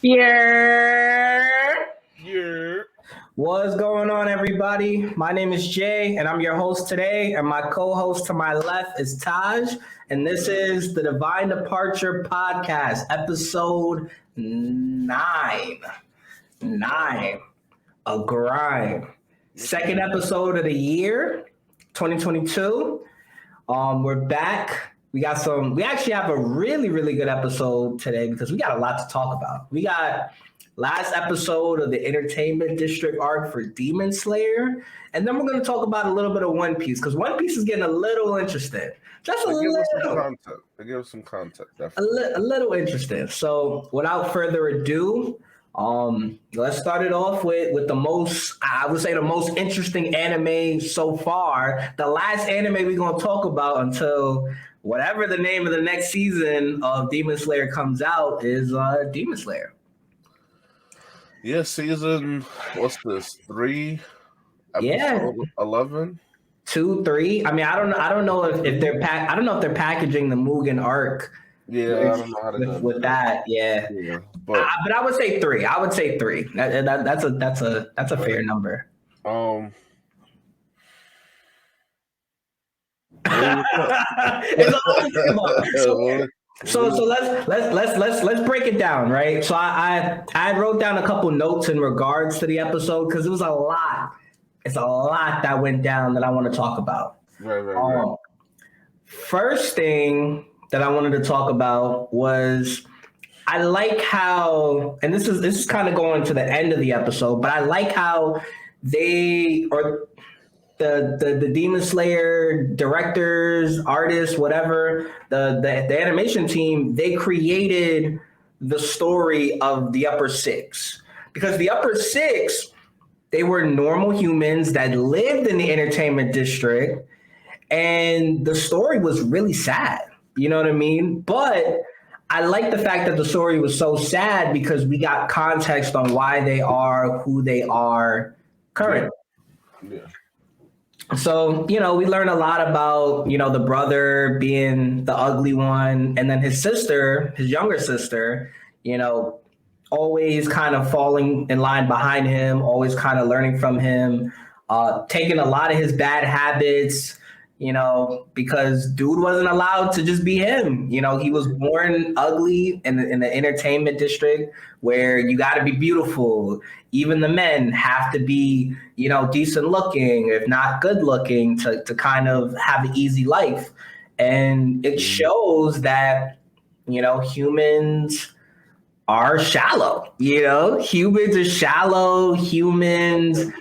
Yeah. Yeah. What's going on, everybody? My name is Jay, and I'm your host today. And my co-host to my left is Taj, and this is the Divine Departure Podcast, episode 9. 9. A grind. Second episode of the year, 2022. We're back. We actually have a really good episode today because we got a lot to talk about. We got last episode of the Entertainment District arc for Demon Slayer, and then we're going to talk about a little bit of One Piece because One Piece is getting a little interesting. Just a They give us some little. content. They give us some content, definitely. A little interesting. So, without further ado, let's start it off with the most, I would say, the most interesting anime so far. The last anime we're gonna talk about until whatever the name of the next season of Demon Slayer comes out is Demon Slayer. Yeah, season, what's this? 3, Yeah, episode 11? 2, 3. I mean, I don't know if they're I don't know if they're packaging the Mugen arc Yeah, I don't know how they're gonna do with that. that. Yeah. Yeah, but But I would say 3. I would say 3. That's a fair number. um, It's all to think about. So let's break it down, right? So I wrote down a couple notes in regards to the episode because it was a lot. It's a lot that went down that I want to talk about. right. First thing that I wanted to talk about was I like how, and this is kind of going to the end of the episode, but I like how they or the Demon Slayer directors, artists, whatever, the animation team, they created the story of the Upper Six because the Upper Six, they were normal humans that lived in the entertainment district, and the story was really sad. You know what I mean? But I like the fact that the story was so sad because we got context on why they are who they are currently. Yeah. So, we learn a lot about, the brother being the ugly one, and then his sister, his younger sister, you know, always kind of falling in line behind him, always kind of learning from him, taking a lot of his bad habits, because dude wasn't allowed to just be him. He was born ugly in the entertainment district where you got to be beautiful. Even the men have to be, decent looking, if not good looking, to kind of have an easy life. And it shows that, humans are shallow. Humans are shallow. Humans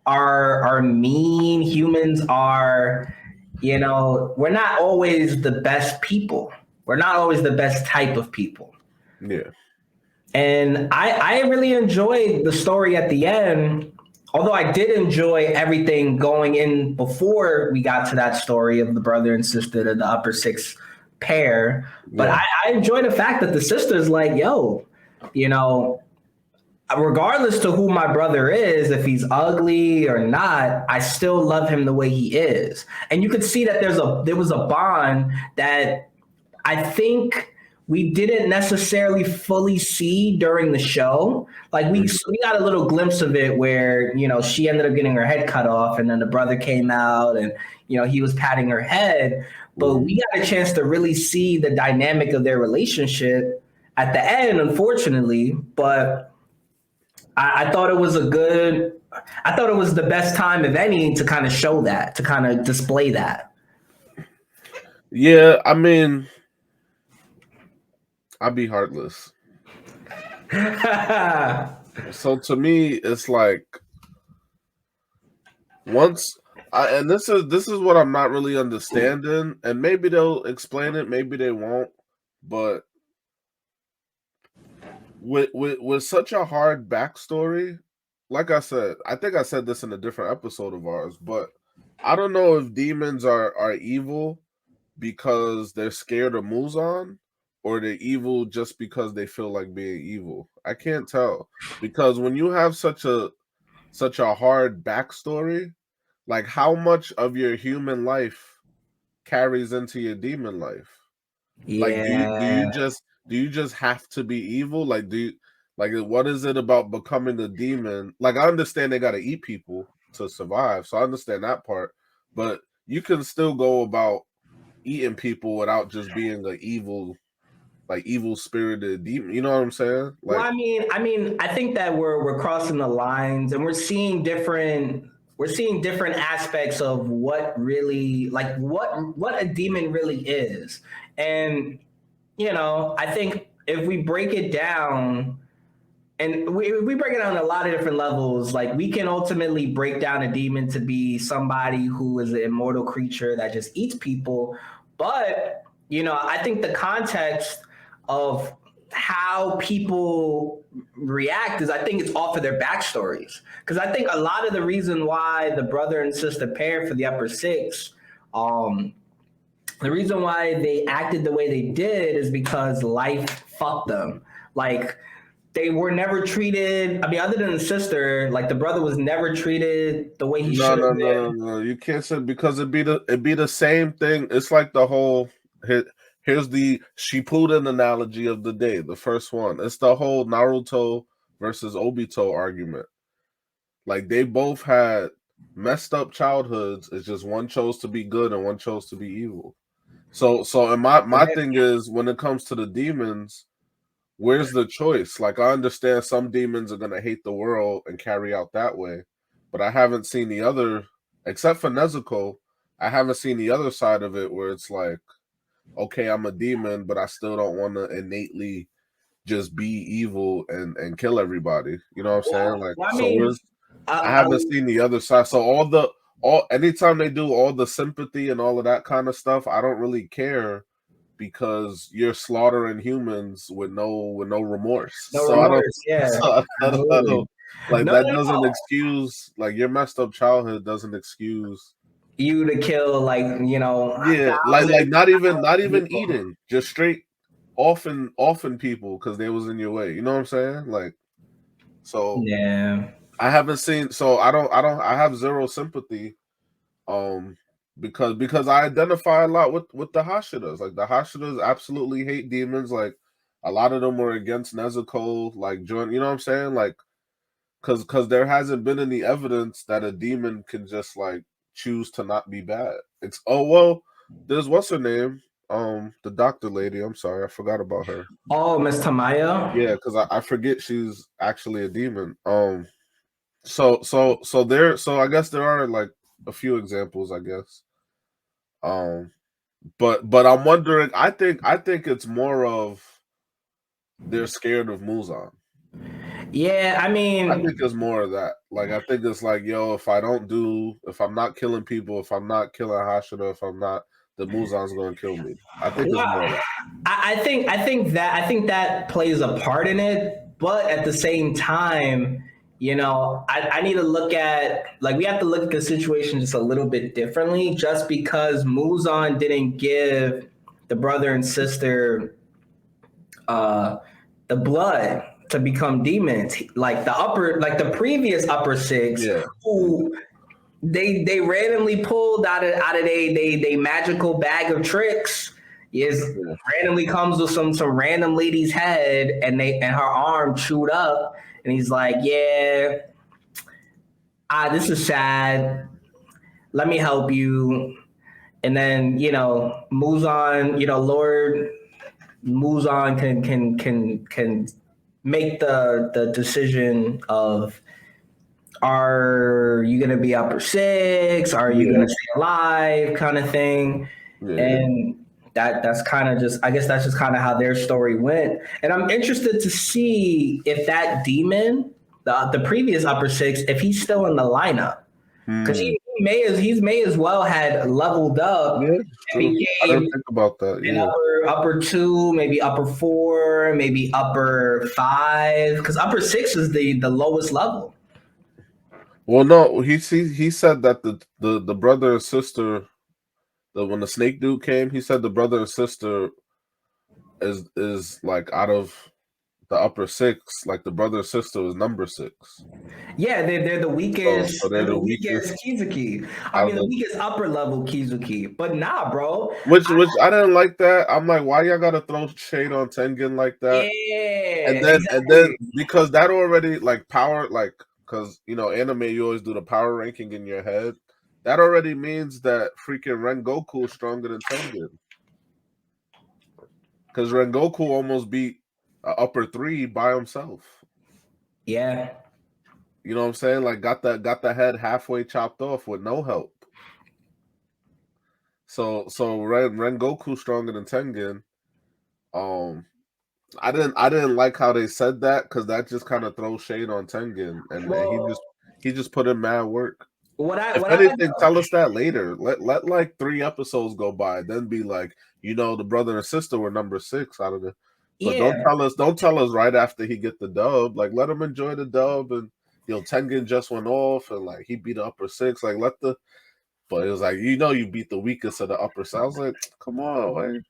are mean. Humans are, we're not always the best people. We're not always the best type of people. Yeah. And I really enjoyed the story at the end, although I did enjoy everything going in before we got to that story of the brother and sister of the Upper Six pair. But Yeah. I enjoy the fact that the sister's like, yo, you know, regardless to who my brother is, if he's ugly or not, I still love him the way he is. And you could see that there was a bond that I think we didn't necessarily fully see during the show. Like we got a little glimpse of it where, she ended up getting her head cut off and then the brother came out and, he was patting her head. But we got a chance to really see the dynamic of their relationship at the end, unfortunately. But I thought it was I thought it was the best time, if any, to kind of show that, to kind of display that. Yeah, I mean, I'd be heartless. So to me, it's like and this is what I'm not really understanding, and maybe they'll explain it, maybe they won't, but with such a hard backstory, like I said, I think I said this in a different episode of ours, but I don't know if demons are evil because they're scared of Muzan, or they're evil just because they feel like being evil. I can't tell, because when you have such a hard backstory, like how much of your human life carries into your demon life? Like do Yeah. you just have to be evil? Like Like, what is it about becoming a demon? Like, I understand they got to eat people to survive, so I understand that part. But you can still go about eating people without just being an evil, like evil spirited demon. You know what I'm saying? Well, Like, I think that we're crossing the lines, and we're seeing different aspects of what really, like what a demon really is. And I think if we break it down, and we break it down on a lot of different levels, like we can ultimately break down a demon to be somebody who is an immortal creature that just eats people. But I think the context of how people react is, I think it's off of their backstories, because I think a lot of the reason why the brother and sister pair for the upper six, the reason why they acted the way they did is because life fucked them. Like, they were never treated. I mean, other than the sister, like the brother was never treated the way he no, should no, have no, no, been. no. You can't say, because it'd be the same thing. It's like the whole here's the Shippuden analogy of the day, the first one. It's the whole Naruto versus Obito argument. Like, they both had messed up childhoods. It's just one chose to be good and one chose to be evil. So and my thing is, when it comes to the demons, where's the choice? Like, I understand some demons are gonna hate the world and carry out that way, but I haven't seen the other, except for Nezuko, I haven't seen the other side of it where it's like, okay, I'm a demon, but I still don't want to innately just be evil and kill everybody. You know what I'm saying? Like, Well, I so mean, where's, I haven't seen the other side. So all anytime they do all the sympathy and all of that kind of stuff, I don't really care, because you're slaughtering humans with no remorse. no So I don't, remorse. Yeah, so I absolutely. don't like, No, that no, doesn't no. excuse, like, your messed up childhood doesn't excuse. You to kill, like, Yeah, thousands not of even people. eating, just straight offing people because they was in your way. You know what I'm saying? Like, so Yeah. I haven't seen, so I have zero sympathy, um because I identify a lot with the Hashiras. Like, the Hashiras absolutely hate demons. Like, a lot of them were against Nezuko, like, join, you know what I'm saying? Like, because there hasn't been any evidence that a demon can just, like, choose to not be bad. It's, oh well, there's, what's her name? The doctor lady. I'm sorry, I forgot about her. Oh, Miss Tamaya. Yeah, because I forget she's actually a demon. So I guess there are, like, a few examples, I guess. But I'm wondering. I think it's more of they're scared of Muzan. Yeah, I I mean, think it's more of that. Like, I think it's like, yo, if I'm not killing people, if I'm not killing Hashira, if I'm not, the Muzan's gonna kill me. I think it's more of that. I think that plays a part in it, but at the same time, I need to look at, like, we have to look at the situation just a little bit differently. Just because Muzan didn't give the brother and sister uh, the blood to become demons, like the previous upper six, Yeah, who they randomly pulled out of they magical bag of tricks, is yeah, randomly comes with some random lady's head, and her arm chewed up, and he's like, yeah, this is sad, let me help you. And then moves on, Lord moves on, can make the decision of, are you gonna be upper six? Are you yeah, gonna stay alive? Kind of thing. yeah. And that's kind of just, I guess that's just kind of how their story went. And I'm interested to see if that demon, the previous upper six, if he's still in the lineup. Because Hmm. he's may as well had leveled up Yeah, and true. I became didn't think about that. an Yeah. upper two, maybe upper four, maybe upper five. Because upper six is the lowest level. Well, no, he said that the brother and sister, when the snake dude came, he said the brother and sister is like out of the upper six, like the brother and sister was number 6. Yeah, they're the weakest. So they're They're the the weakest weakest Kizuki. I out mean, of the the weakest upper level Kizuki. But nah, bro. which I didn't like that. I'm like, why y'all gotta throw shade on Tengen like that? Yeah, And then exactly. because that already like power like because anime you always do the power ranking in your head. That already means that freaking Rengoku is stronger than Tengen. Because Rengoku almost beat upper 3 by himself. Yeah. You know what I'm saying? Like got the head halfway chopped off with no help. So Rengoku stronger than Tengen. I didn't like how they said that because that just kind of throws shade on Tengen, and Well, he just put in mad work. If what I like. anything, tell us that later. Let like 3 episodes go by, then be like, the brother and sister were number 6 out of the. But Yeah. don't tell us right after he get the dub. Like let him enjoy the dub, and Tengen just went off, and like he beat the upper 6. Like let the. But it was like you beat the weakest of the upper 6. I was like, come on, man.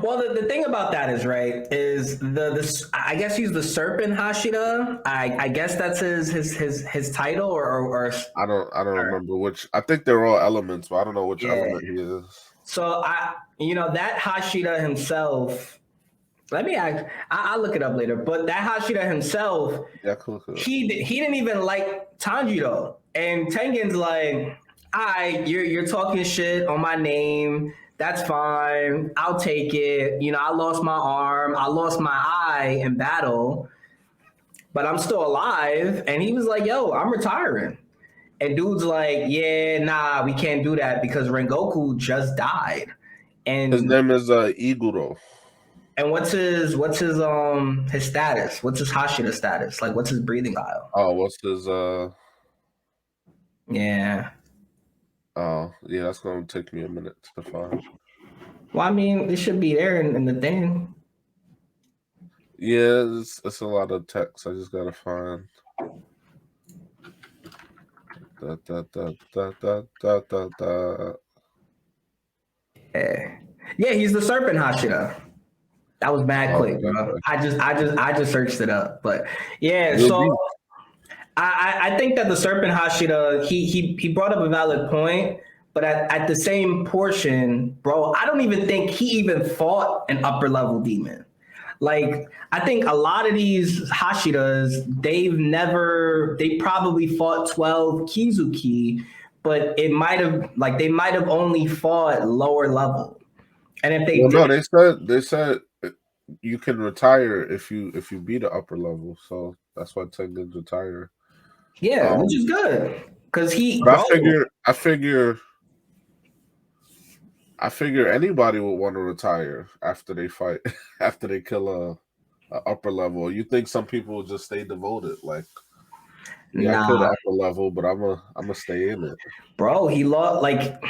Well, the thing about that is right is this. I guess he's the Serpent Hashira. I guess that's his title or I don't remember which. I think they're all elements, but I don't know which yeah. element he is. So that Hashira himself. Let me ask. I'll look it up later. But that Hashira himself, Yeah, cool. he didn't even like Tanjiro, and Tengen's like, you're talking shit on my name. That's fine. I'll take it. I lost my arm. I lost my eye in battle, but I'm still alive. And he was like, yo, I'm retiring. And dude's like, yeah, nah, we can't do that because Rengoku just died. His And name is Iguro. and what's his status? What's his Hashira status? Like what's his breathing style? Oh, what's his Yeah. Oh, yeah, that's gonna take me a minute to find. Well, I mean, it should be there in the thing. Yeah, it's a lot of text. I just gotta find. Da, da, da, da, da, da, da, da. Yeah, he's the Serpent Hashira. That was mad Oh, quick, bro. okay. I just searched it up, but yeah. You'll So be I think that the Serpent Hashira he brought up a valid point, but at the same portion, bro, I don't even think he even fought an upper level demon. Like I think a lot of these Hashiras, they probably fought 12 Kizuki, but they might have only fought lower level. And if they well. did, No, they said you can retire if you beat the upper level. So that's why Tengen's retire. yeah, which is good. Cause But I figure anybody would want to retire after they fight, after they kill a upper level. You think some people will just stay devoted? Like, yeah, I killed the nah, upper level, but I'm a stay in it. bro, he lost like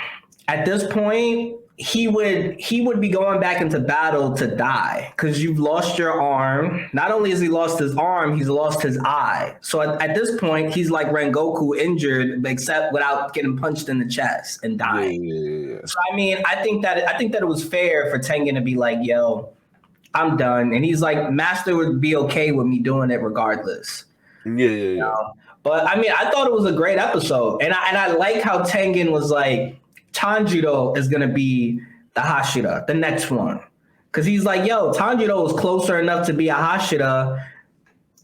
at this point, he would be going back into battle to die because you've lost your arm. Not only has he lost his arm, he's lost his eye. So at this point, he's like Rengoku injured, except without getting punched in the chest and dying. Yeah. So I mean, I think that it was fair for Tengen to be like, "Yo, I'm done," and he's like, "Master would be okay with me doing it regardless." Yeah. But I mean, I thought it was a great episode, and I like how Tengen was like, Tanjiro is gonna be the Hashira, the next one, because he's like, yo, Tanjiro is closer enough to be a Hashira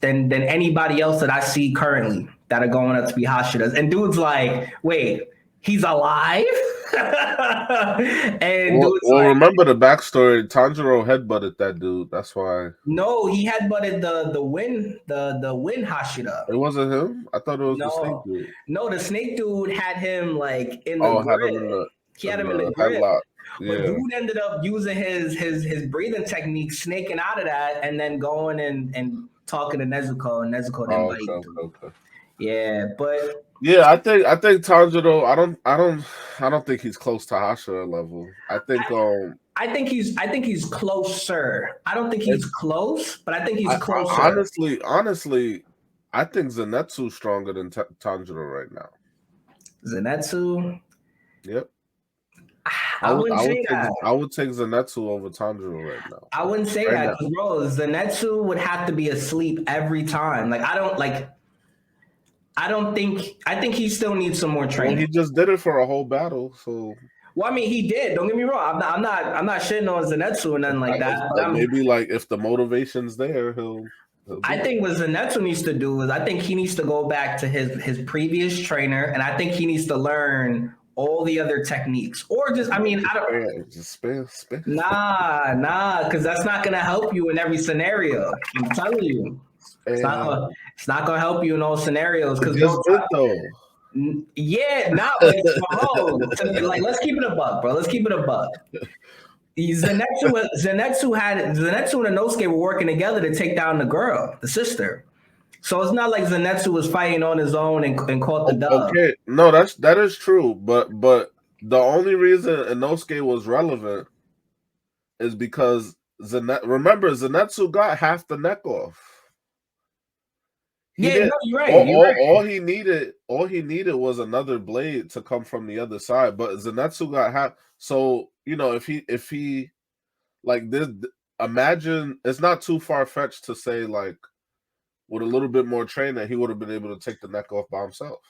than anybody else that I see currently that are going up to be Hashiras. And dude's like, wait, he's alive? And dude's Well, like, remember the backstory. Tanjiro headbutted that dude. That's why no, he had butted the wind Hashira. it wasn't him. I thought it was the snake No, dude. no, the snake dude had him like in the Oh, had grip. him He had him in the the grip. headlock. But Yeah. dude ended up using his breathing technique, snaking out of that, and then going and talking to Nezuko, and Nezuko didn't Oh, bite him. okay. Yeah, but Yeah, I think Tanjiro. I don't think he's close to Hashira level. I think I think he's closer. I don't think he's close, but I think he's closer. honestly, I think Zenitsu's stronger than Tanjiro right now. Zenitsu. Yep. I wouldn't say that. I would take Zenitsu over Tanjiro right now. I wouldn't say Right that now. because, bro, Zenitsu would have to be asleep every time. Like, I don't think. I think he still needs some more Well, training. he just did it for a whole battle, so. Well, I mean, he did. Don't get me wrong. I'm not shitting on Zenitsu or nothing like that. But Maybe like if the motivation's there, he'll I think what Zenitsu needs to do is I think he needs to go back to his previous trainer, and I think he needs to learn all the other techniques, or just I mean I don't just spare. nah, because that's not gonna help you in every scenario. I'm telling you, it's not gonna help you in all scenarios. Because though. Yeah, not like bro. Like let's keep it a buck, bro. Let's keep it a buck. Zenitsu and Inosuke were working together to take down the girl, the sister. So it's not like Zenitsu was fighting on his own and caught the dub. Okay, no, that is true, but the only reason Inosuke was relevant is because remember Zenitsu got half the neck off. No, you're right. All he needed was another blade to come from the other side, but Zenitsu got half. So if he like this, imagine it's not too far fetched to say like with a little bit more training, he would have been able to take the neck off by himself.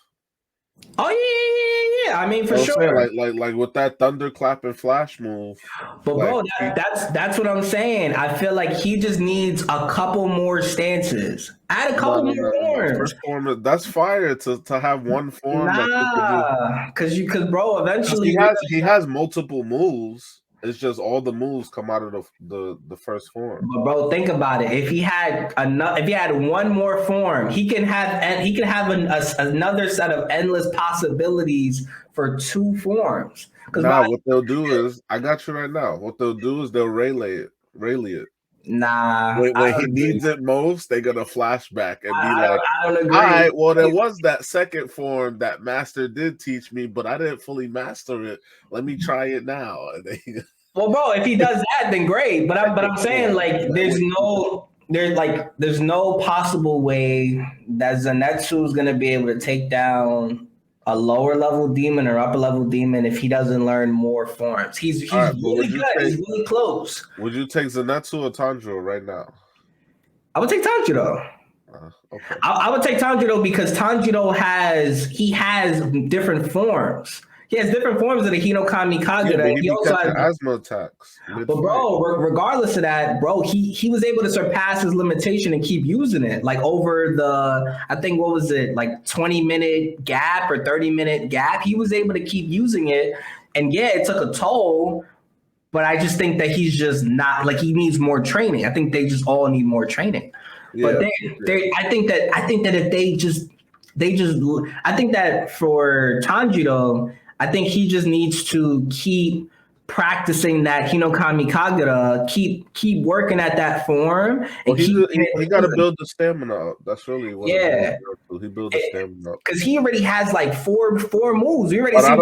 Oh yeah. I mean, for sure. Like with that thunderclap and flash move. But bro, that's what I'm saying. I feel like he just needs a couple more stances. Add a couple more forms. First form, that's fire to have one form. Nah, because bro, eventually he has multiple moves. It's just all the moves come out of the first form. But bro, think about it. If he had one more form, he can have another set of endless possibilities for two forms. Nah, what they'll do is I got you right now. What they'll do is they'll rally it. Nah, when he needs it most, they're gonna flashback and be like, I don't agree. All right, well, there was that second form that Master did teach me, but I didn't fully master it. Let me try it now. Well, bro, if he does that, then great. But I'm saying like there's no possible way that Zenitsu is gonna be able to take down a lower level demon or upper level demon if he doesn't learn more forms. He's really good. He's really close. Would you take Zenitsu or Tanjiro right now? I would take Tanjiro. Okay. I would take Tanjiro because Tanjiro has different forms. He has different forms of the Hinokami Kagura. Yeah, he also has asthma attacks. But bro, regardless of that, bro, he was able to surpass his limitation and keep using it. Like over the, I think what was it, like 20-minute gap or 30-minute gap, he was able to keep using it. And yeah, it took a toll. But I just think that he's just not like he needs more training. I think they just all need more training. Yeah, but I think that if I think that for Tanjiro, I think he just needs to keep practicing that Hinokami Kagura, keep working at that form. And he got to build the stamina up. That's really what he built the stamina up. Because he already has like four moves. We already I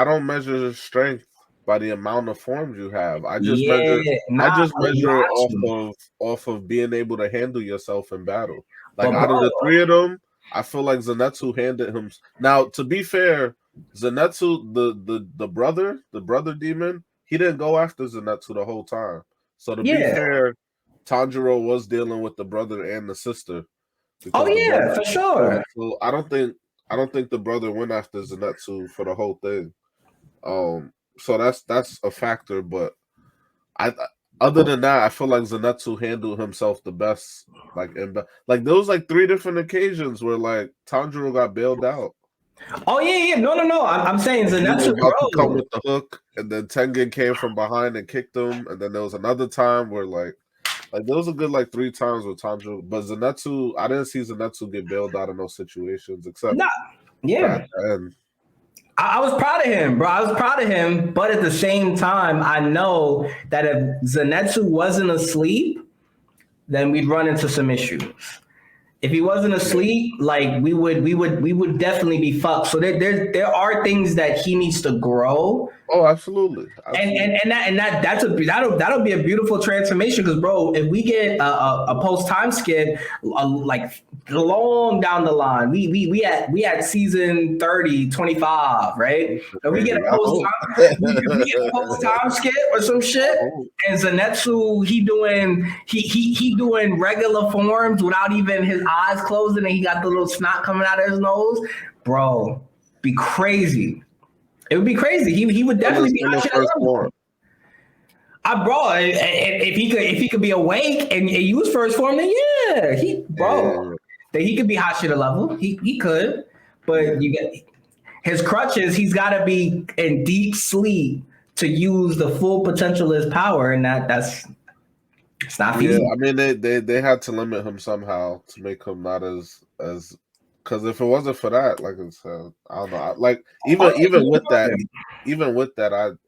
don't measure strength by the amount of forms you have. I just measure it off of being able to handle yourself in battle. Like out of the three of them, I feel like Zenitsu handed him. Now, to be fair, Zenitsu, the brother demon, he didn't go after Zenitsu the whole time. So to be fair, Tanjiro was dealing with the brother and the sister. Oh yeah, for sure. So I don't think the brother went after Zenitsu for the whole thing. So that's a factor, but other than that, I feel like Zenitsu handled himself the best. Like there was like 3 different occasions where like Tanjiro got bailed out. Oh yeah. No. I'm saying Zenitsu about to come with the hook, and then Tengen came from behind and kicked him, and then there was another time where like there was a good like 3 times with Tanjiro, but Zenitsu, I didn't see Zenitsu get bailed out in those situations except I was proud of him, bro. I was proud of him, but at the same time, I know that if Zenitsu wasn't asleep, then we'd run into some issues. If he wasn't asleep, like we would definitely be fucked. So there are things that he needs to grow. Oh, absolutely. That'll be a beautiful transformation because, bro, if we get a post time skip like long down the line, we at season 30, 25, right? If we get a post time skip or some shit, and Zenitsu he doing regular forms without even his eyes closing, and he got the little snot coming out of his nose, bro, be crazy. It would be crazy. He would definitely be Hashira level. Bro, if he could be awake and use first form, then yeah, then he could be Hashira level. He could, but you get his crutches. He's got to be in deep sleep to use the full potential of his power, and it's not feasible. Yeah, I mean they had to limit him somehow to make him not as. Because if it wasn't for that, like I said, I don't know. Like even with that,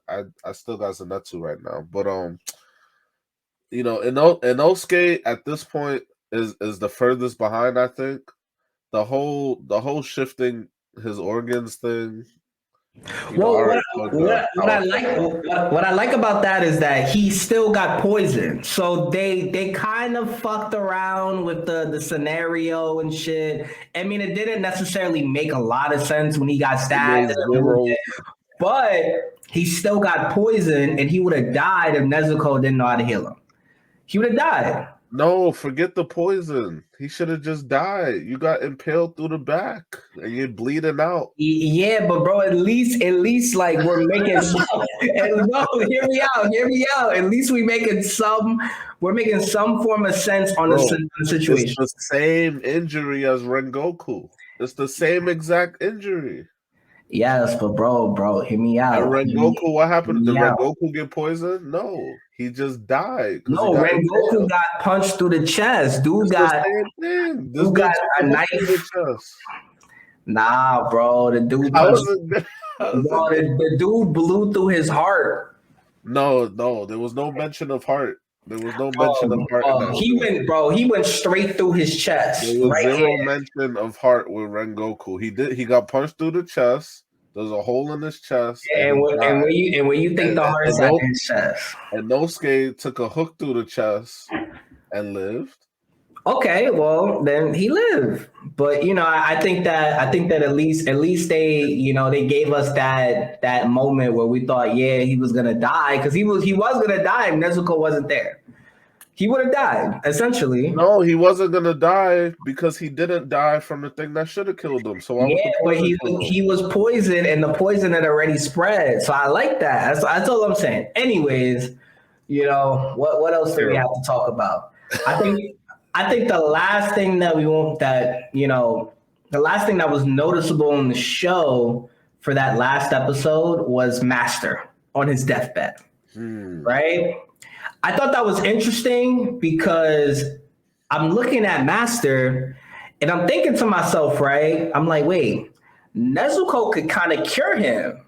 I still got Zenitsu right now. But Inosuke at this point is the furthest behind. I think the whole shifting his organs thing. What I like about that is that he still got poisoned. So they kind of fucked around with the scenario and shit. I mean, it didn't necessarily make a lot of sense when he got stabbed, but he still got poisoned, and he would have died if Nezuko didn't know how to heal him. He would have died. No, forget the poison. He should have just died. You got impaled through the back and you're bleeding out. Yeah, but bro, at least like we're making some, no, hear me out. At least we're making some form of sense on the situation. It's the same injury as Rengoku. It's the same exact injury. Yes, but bro, hear me out. And Rengoku, what happened? Did Rengoku get poisoned? No, he just died. No, Rengoku got punched through the chest. Dude got a knife. Nah, bro, the dude the dude blew through his heart. No, there was no mention of heart. There was no mention of heart. He went straight through his chest. There was zero mention of heart with Rengoku. He got punched through the chest. There's a hole in his chest. And where you think the heart is at his chest? And Nosuke took a hook through the chest and lived. Okay, well then he lived. But I think that at least they they gave us that moment where we thought he was gonna die, because he was gonna die if Nezuko wasn't there. He would have died, essentially. No, he wasn't gonna die because he didn't die from the thing that should have killed him. So but he was poisoned, and the poison had already spread. So I like that. That's all I'm saying. Anyways, what else do we have to talk about? I think the last thing that the last thing that was noticeable in the show for that last episode was Master on his deathbed, right? I thought that was interesting because I'm looking at Master and I'm thinking to myself, right? I'm like, wait, Nezuko could kind of cure him.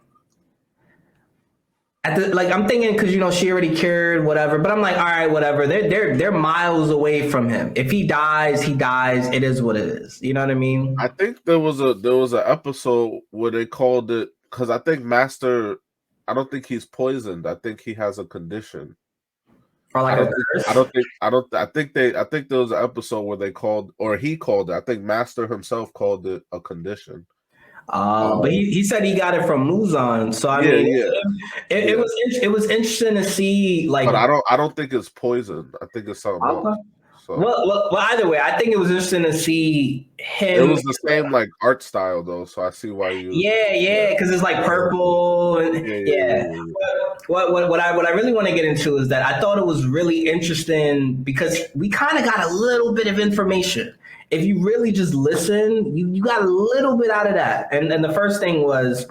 I'm thinking because she already cured whatever, but I'm like, all right, whatever. They're miles away from him. If he dies, he dies. It is what it is. You know what I mean? I think there was an episode where they called it, because I think Master, I don't think he's poisoned. I think he has a condition. I think there was an episode where they called, or he called it. I think Master himself called it a condition. But he said he got it from Muzan. So it was interesting to see. Like, but I don't think it's poison. I think it's something else. So. Well, either way, I think it was interesting to see him. It was the same like art style though, so I see why you. Yeah, because it's like purple and What I really want to get into is that I thought it was really interesting because we kind of got a little bit of information. If you really just listen, you got a little bit out of that. And the first thing was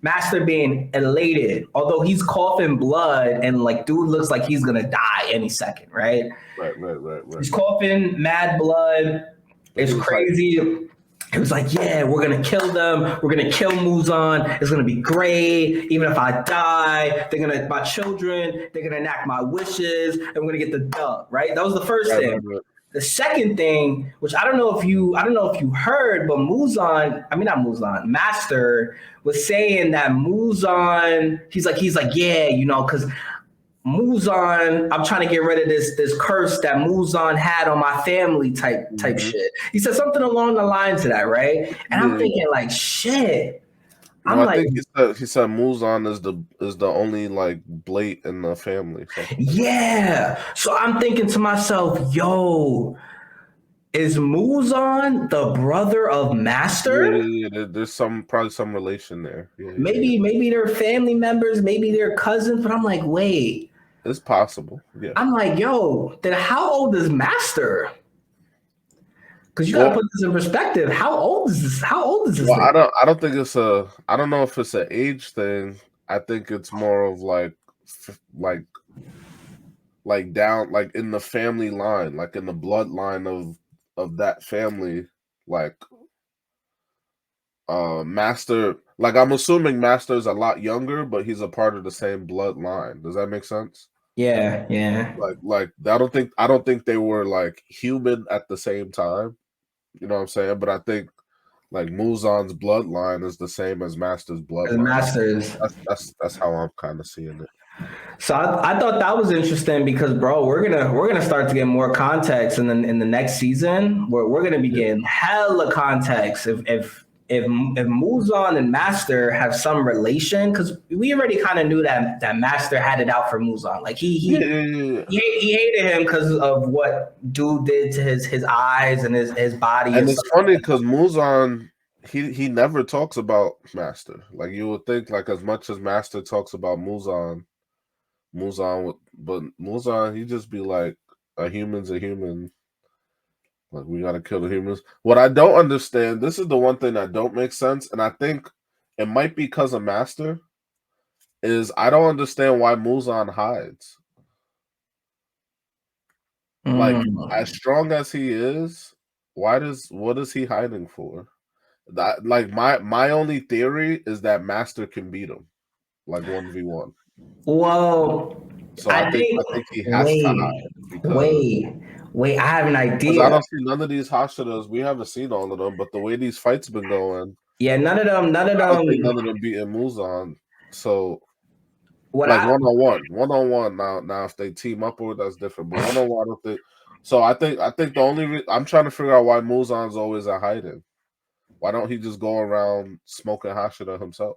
Master being elated, although he's coughing blood and like dude looks like he's gonna die any second, right? Right. He's coughing mad blood. It's crazy. It was like, yeah, we're gonna kill them. We're gonna kill Muzan. It's gonna be great. Even if I die, they're gonna enact my wishes, and we're gonna get the dub, right? That was the first thing. The second thing, which I don't know if you heard, but Master was saying that Muzan, he's like, yeah, because Muzan, I'm trying to get rid of this curse that Muzan had on my family type shit. He said something along the lines of that, right? And I'm thinking like, shit. No, I think he said Muzan is the only like blade in the family. Yeah. So I'm thinking to myself, yo, is Muzan the brother of Master? Yeah. There's probably some relation there. Maybe they're family members, maybe they're cousins, but I'm like, wait. It's possible. Yeah. I'm like, yo, then how old is Master? Because you gotta put this in perspective. How old is this? Well, I don't think it's I don't know if it's an age thing. I think it's more of like down, like in the family line, like in the bloodline of that family, like Master. Like I'm assuming Master's a lot younger, but he's a part of the same bloodline. Does that make sense? Yeah. Like I don't think they were like human at the same time. You know what I'm saying? But I think like Muzan's bloodline is the same as Master's bloodline. Master's. That's how I'm kind of seeing it. So I thought that was interesting because, bro, we're gonna start to get more context in the next season. We're gonna be getting hella context if Muzan and Master have some relation, because we already kind of knew that Master had it out for Muzan. Like he hated him because of what dude did to his eyes and his body. And it's funny because Muzan, he never talks about Master. Like you would think, like as much as Master talks about Muzan, but Muzan, he just be like, a human's a human. Like we gotta kill the humans. What I don't understand, this is the one thing that don't make sense, and I think it might be because of Master, is I don't understand why Muzan hides. Like as strong as he is, what is he hiding for? That like my only theory is that Master can beat him, like 1v1. Well, so I think he has to hide. Wait, I have an idea. I don't see none of these Hashiras. We haven't seen all of them, but the way these fights been going, none of them. I don't think none of them beating Muzan. So one on one. Now if they team up, or that's different. But 1-on-1, I don't think. So I think the only I'm trying to figure out why Muzan's always at hiding. Why don't he just go around smoking Hashira himself?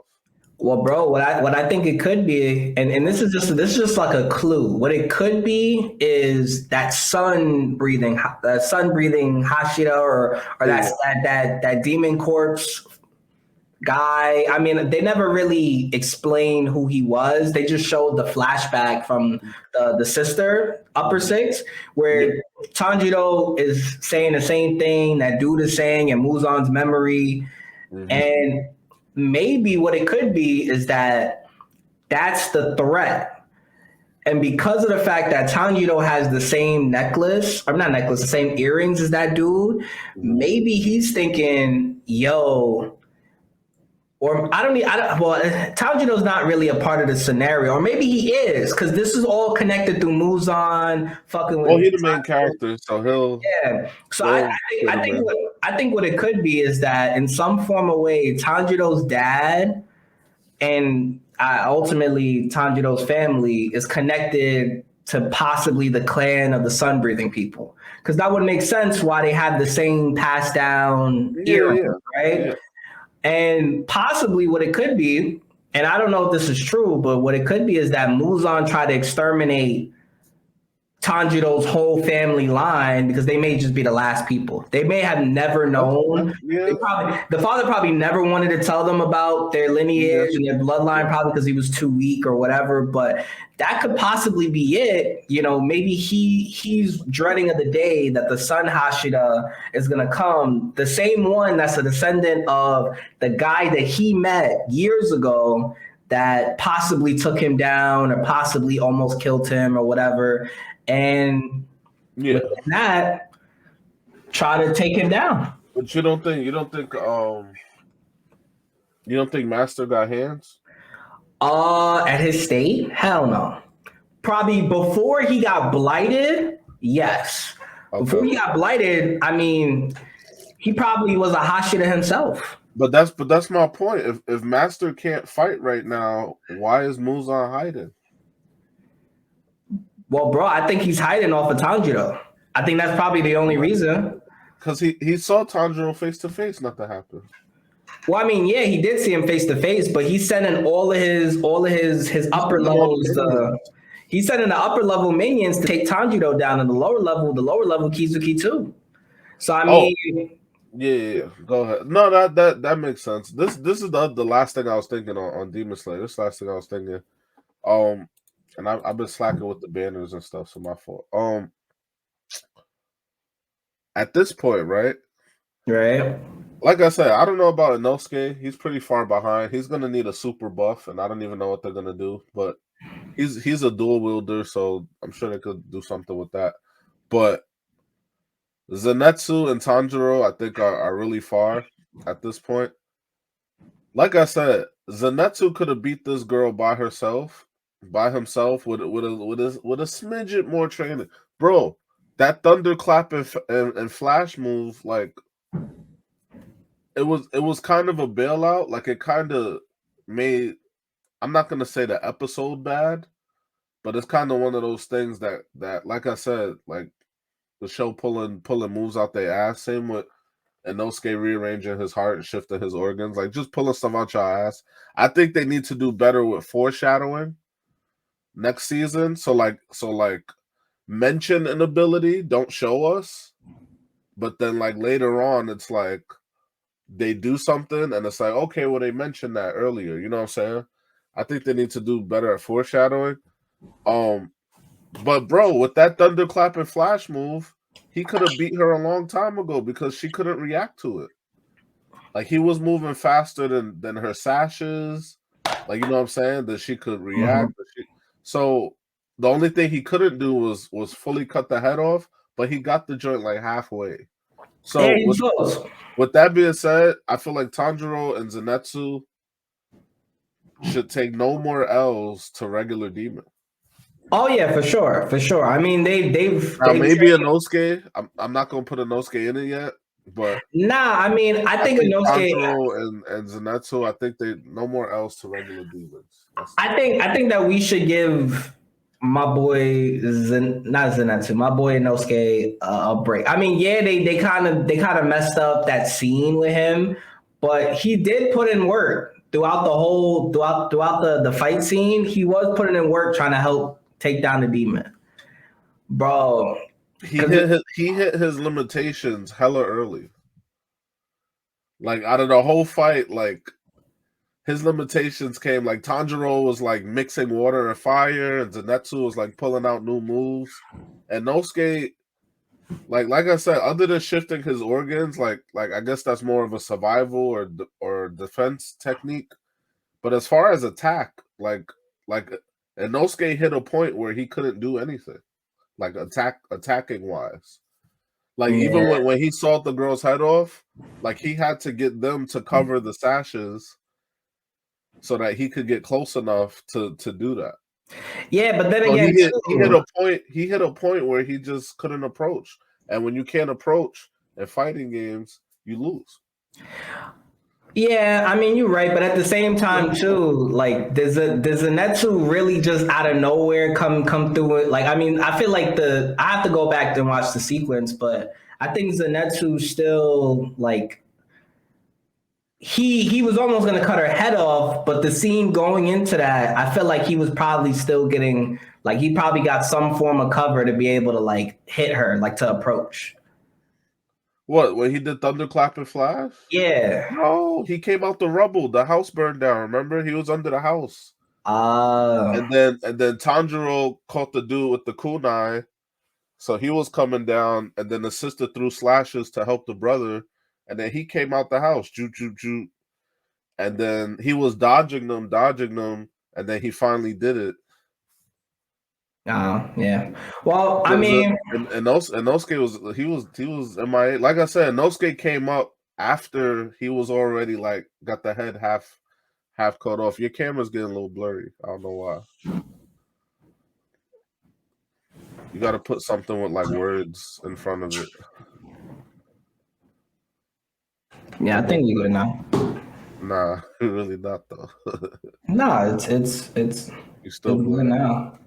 Well, bro, what I think it could be, and this is just like a clue. What it could be is that sun breathing Hashira, or that demon corpse guy. I mean, they never really explained who he was. They just showed the flashback from the sister, Upper Six, where Tanjiro is saying the same thing that dude is saying in Muzan's memory, and maybe what it could be is that that's the threat. And because of the fact that Tanjiro has the same the same earrings as that dude, maybe he's thinking, yo, or Tanjiro's not really a part of the scenario, or maybe he is, because this is all connected through Muzan fucking with. Well, he's the main character, so he'll. Yeah. So I think what it could be is that in some form of way, Tanjiro's dad and ultimately Tanjiro's family is connected to possibly the clan of the sun breathing people, because that would make sense why they have the same passed down earring, right? Yeah. And possibly what it could be, and I don't know if this is true, but what it could be is that Muzan tried to exterminate Tanjiro's whole family line because they may just be the last people. They may have never known. The father probably never wanted to tell them about their lineage and their bloodline, probably because he was too weak or whatever. But that could possibly be it. You know, maybe he's dreading of the day that the son Hashira is gonna come, the same one that's a descendant of the guy that he met years ago that possibly took him down or possibly almost killed him or whatever. And with that, try to take him down. But you don't think Master got hands? At his state? Hell no. Probably before he got blighted, yes. Before he got blighted, I mean, he probably was a Hashira himself. But that's my point. If Master can't fight right now, why is Muzan hiding? Well, bro, I think he's hiding off of Tanjiro. I think that's probably the only reason. Because he saw Tanjiro face to face, nothing happened. Well, I mean, yeah, he did see him face to face, but he's sending all of his upper levels. He's sending the upper level minions to take Tanjiro down, and the lower level Kizuki too. So I mean, yeah. Go ahead. No, that makes sense. This is the last thing I was thinking on Demon Slayer. This last thing I was thinking. And I've been slacking with the banners and stuff, so my fault. At this point, right? Right. Like I said, I don't know about Inosuke. He's pretty far behind. He's gonna need a super buff, and I don't even know what they're gonna do. But he's a dual wielder, so I'm sure they could do something with that. But Zenitsu and Tanjiro, I think, are really far at this point. Like I said, Zenitsu could have beat this girl by himself with a smidget more training, bro. That thunderclap and flash move, like it was kind of a bailout. Like it kind of made, I'm not gonna say the episode bad, but it's kind of one of those things that like I said, like the show pulling moves out their ass. Same with Inosuke rearranging his heart and shifting his organs, like just pulling stuff out your ass. I think they need to do better with foreshadowing next season. So like mention an ability, don't show us, but then like later on, it's like they do something and it's like, okay, well they mentioned that earlier. You know what I'm saying? I think they need to do better at foreshadowing. But bro, with that thunderclap and flash move, he could have beat her a long time ago because she couldn't react to it. Like he was moving faster than her sashes. Like, you know what I'm saying? That she could react. So the only thing he couldn't do was fully cut the head off, but he got the joint like halfway. So with that being said, I feel like Tanjiro and Zenitsu should take no more L's to regular demon. Oh yeah, for sure. I mean, they've maybe Inosuke. I'm not gonna put Inosuke in it yet, but I mean, I think Inosuke Tanjiro and Zenitsu. I think they no more L's to regular demons. I think that we should give my boy not Zenitsu, my boy Inosuke a break. I mean, yeah, they kind of messed up that scene with him, but he did put in work throughout the fight scene. He was putting in work trying to help take down the demon, bro. He hit his limitations hella early. Like out of the whole fight, like his limitations came like Tanjiro was like mixing water and fire, and Zenitsu was like pulling out new moves. And Inosuke, like I said, other than shifting his organs, like I guess that's more of a survival or defense technique. But as far as attack, like Inosuke hit a point where he couldn't do anything, like attacking wise. Like even when he sawed the girl's head off, like he had to get them to cover the sashes so that he could get close enough to do that. Yeah, but then again, he hit a point where he just couldn't approach. And when you can't approach in fighting games, you lose. Yeah, I mean you're right, but at the same time too, like does Zenitsu really just out of nowhere come through it? Like I mean, I feel like I have to go back and watch the sequence, but I think Zenitsu still like he was almost gonna cut her head off, but the scene going into that, I feel like he was probably still getting like he probably got some form of cover to be able to like hit her, like to approach. What, when he did Thunderclap and Flash? Yeah. No, he came out the rubble. The house burned down. Remember? He was under the house. And then Tanjiro caught the dude with the kunai. So he was coming down, and then the sister threw slashes to help the brother. And then he came out the house. Ju. And then he was dodging them, and then he finally did it. Yeah. Well, I mean, Inosuke was MIA. Like I said, Inosuke came up after he was already like got the head half cut off. Your camera's getting a little blurry. I don't know why. You got to put something with like words in front of it. Yeah, I think we good now. Nah, really not though. No, it's You still good blurry. now.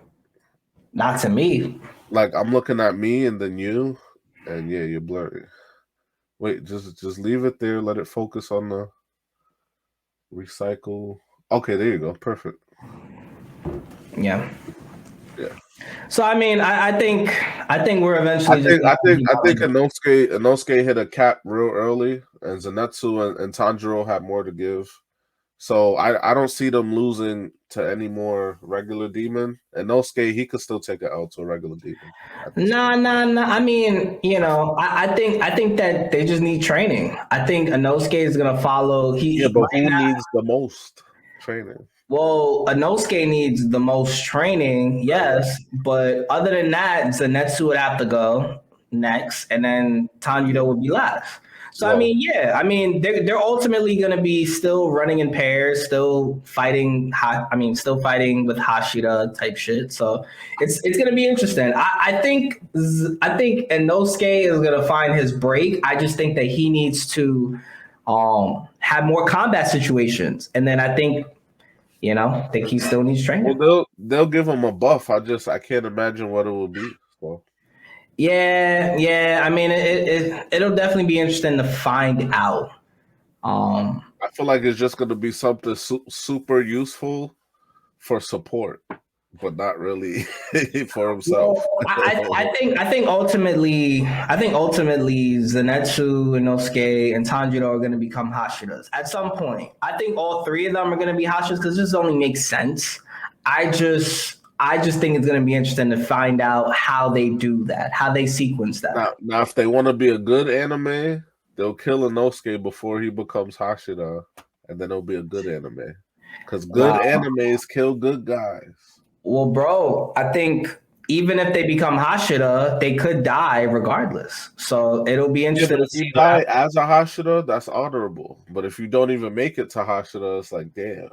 Not to me. Like I'm looking at me and then you, and yeah, you're blurry. Wait, just leave it there. Let it focus on the recycle. Okay, there you go. Perfect. Yeah. Yeah. So I mean, I think we're eventually just I think Inosuke hit a cap real early, and Zenitsu and Tanjiro have more to give. So I don't see them losing to any more regular demon. Inosuke, he could still take it out to a regular demon. nah. I mean, I think that they just need training. I think Inosuke is gonna follow. Yeah, but Right who now, needs the most training? well, Inosuke needs the most training, yes, but other than that, Zenitsu would have to go next, and then Tanjiro would be last. So I Well, mean, yeah, I mean they're ultimately gonna be still running in pairs, still fighting. Still fighting with Hashira type shit. So it's gonna be interesting. I think Inosuke is gonna find his break. I just think that he needs to have more combat situations, and then I think he still needs well, training. they'll give him a buff. I can't imagine what it will be. So Yeah. I mean, it'll definitely be interesting to find out. I feel like it's just going to be something super useful for support, but not really for himself. Well, I think ultimately Zenitsu, Inosuke, and Tanjiro are going to become Hashiras at some point. I think all three of them are going to be Hashiras because this only makes sense. I just think it's going to be interesting to find out how they do that, how they sequence that. Now, if they want to be a good anime, they'll kill Inosuke before he becomes Hashira, and then it'll be a good anime. Because good Wow. animes kill good guys. Well, bro, I think even if they become Hashira, they could die regardless. So it'll be Yeah, interesting but to if you see what die happens. as a Hashira, that's honorable. But if you don't even make it to Hashira, it's like, damn.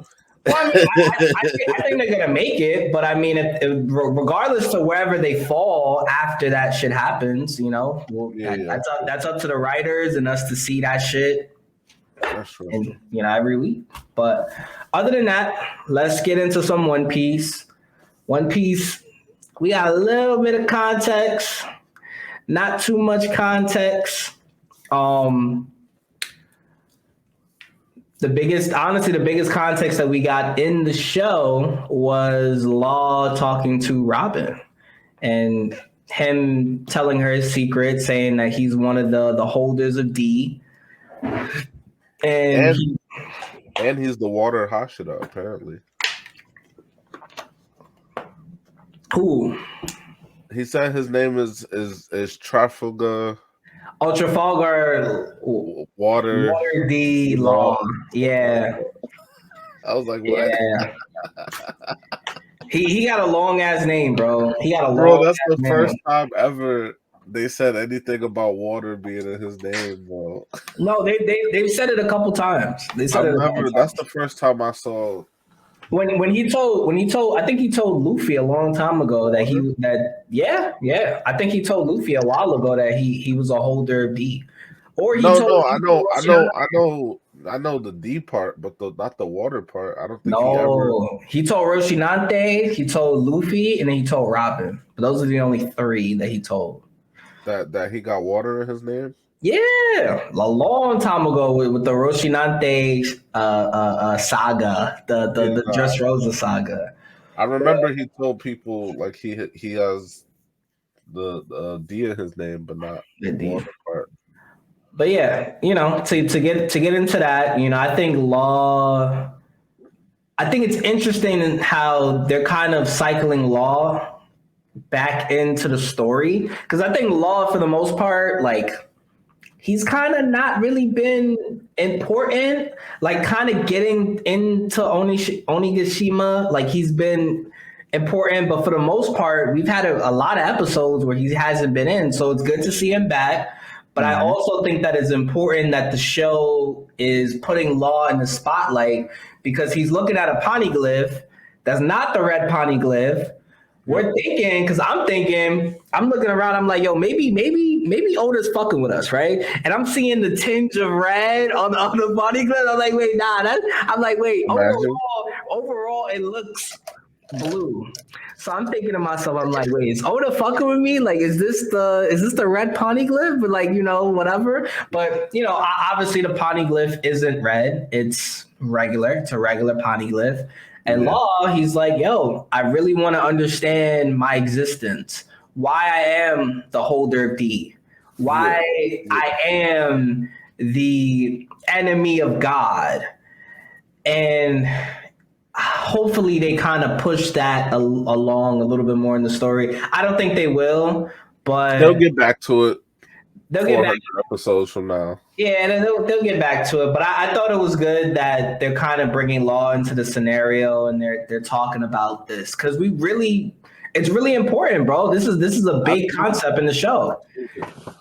Well, I mean, I think they're gonna make it, but I mean, regardless to wherever they fall after that shit happens, Yeah. that's up to the writers and us to see that shit, That's true. and every week. But other than that, let's get into some One Piece. One Piece, we got a little bit of context, not too much context. Um, the biggest context that we got in the show was Law talking to Robin and him telling her his secret, saying that he's one of the holders of D. And And he's the water Hashira, apparently. who? He said his name is Trafalgar Trafalgar Water D Law. Yeah. I was like, what? Yeah. He got a long ass name, bro. He got a Bro, long that's ass the name. first time ever they said anything about water being in his name, bro. No, they've said it a couple times. They said it a couple That's times. the first time I saw When he told I think he told Luffy a long time ago that I think he told Luffy a while ago that he was a holder of D. Or he No, told no, I know the D part, but not the water part. I don't think he ever No, he told Roshinante, he told Luffy, and then he told Robin. But those are the only three that he told. that he got water in his name. Yeah, a long time ago with the Roshinante saga, the Just Rosa saga. I remember he told people like he has the D in his name, but not the water part. But yeah, to get into that, I think it's interesting in how they're kind of cycling Law back into the story because I think Law, for the most part, like he's kind of not really been important. Like kind of getting into Onigashima, like he's been important, but for the most part, we've had a lot of episodes where he hasn't been in. So it's good to see him back. But I also think that it's important that the show is putting Law in the spotlight because he's looking at a poneglyph that's not the red poneglyph, we're thinking, because I'm looking around, I'm like, yo, maybe Oda's fucking with us, right? And I'm seeing the tinge of red on the body glove. I'm like, wait, nah, I'm like, wait, Imagine. overall, it looks blue. So I'm thinking to myself, I'm like, wait, is Oda fucking with me? Like, is this the red poneglyph? But like, whatever. But obviously the poneglyph isn't red. It's regular. It's a regular poneglyph. And Yeah. Law, he's like, yo, I really want to understand my existence. Why I am the holder of D. Why I am the enemy of God. And hopefully they kind of push that along a little bit more in the story. I don't think they will, but they'll get back to it. They'll get back episodes from now. Yeah, and they'll get back to it. But I thought it was good that they're kind of bringing Law into the scenario and they're talking about this because it's really important, bro. This is a big concept in the show.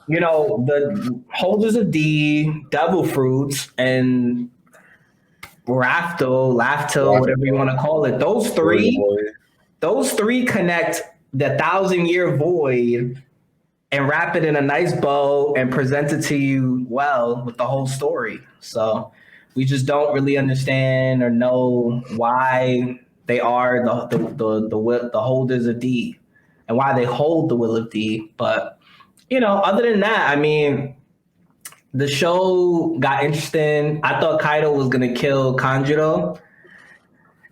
The holders of D, devil fruits, and Lafto, whatever you want to call it. Those three connect the 1,000-year void and wrap it in a nice bow and present it to you well with the whole story. So we just don't really understand or know why they are the holders of D and why they hold the will of D. But other than that, I mean, the show got interesting. I thought Kaido was gonna kill Tanjiro.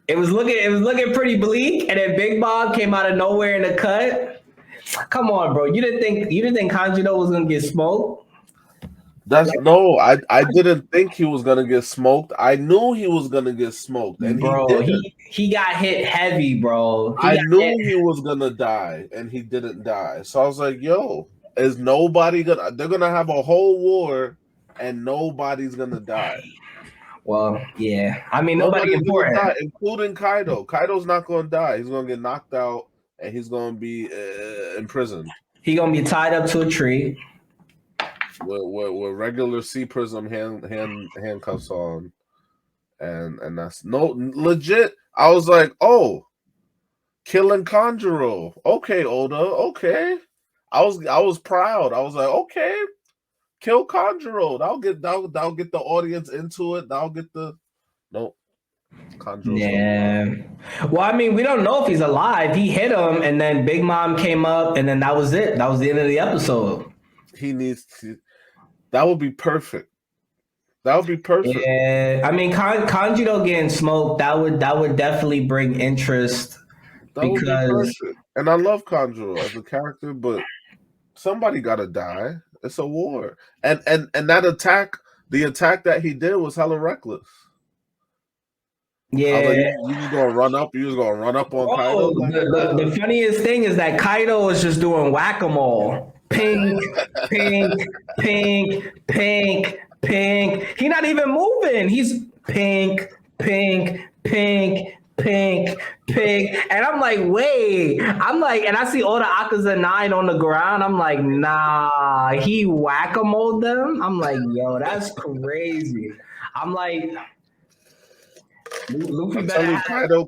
It was looking pretty bleak, and then Big Bob came out of nowhere in the cut. Come on, bro. You didn't think Tanjiro was gonna get smoked? I didn't think he was gonna get smoked. I knew he was gonna get smoked, and he got hit heavy, bro. I knew he was gonna die, and he didn't die. So I was like, yo. Is nobody gonna? They're gonna have a whole war, and nobody's gonna die. Well, yeah. I mean, nobody important, die, including Kaido. Kaido's not gonna die. He's gonna get knocked out, and he's gonna be imprisoned. He's gonna be tied up to a tree with regular C Prism handcuffs on, and that's legit. I was like, oh, killing Tanjiro. Okay, Oda. Okay. I was proud. I was like, okay, kill Tanjiro. That'll get the audience into it. Nope. Tanjiro's yeah. Well, I mean, we don't know if he's alive. He hit him, and then Big Mom came up, and then that was it. That was the end of the episode. He needs to. That would be perfect. That would be perfect. Yeah. I mean, Tanjiro getting smoked. That would definitely bring interest. That would be perfect. And I love Tanjiro as a character, but somebody gotta die. It's a war, and that attack, the attack that he did was hella reckless. Yeah, like, you just gonna run up. You just gonna run up on Kaido. The funniest thing is that Kaido was just doing whack-a-mole. Pink, pink, pink, pink, pink. He's not even moving. He's pink, pink, pink. Pink, and I'm like, wait. And I see all the Akaza 9 on the ground. I'm like, nah, he whack-a-mole them. I'm like, yo, that's crazy. I'm like, Luffy better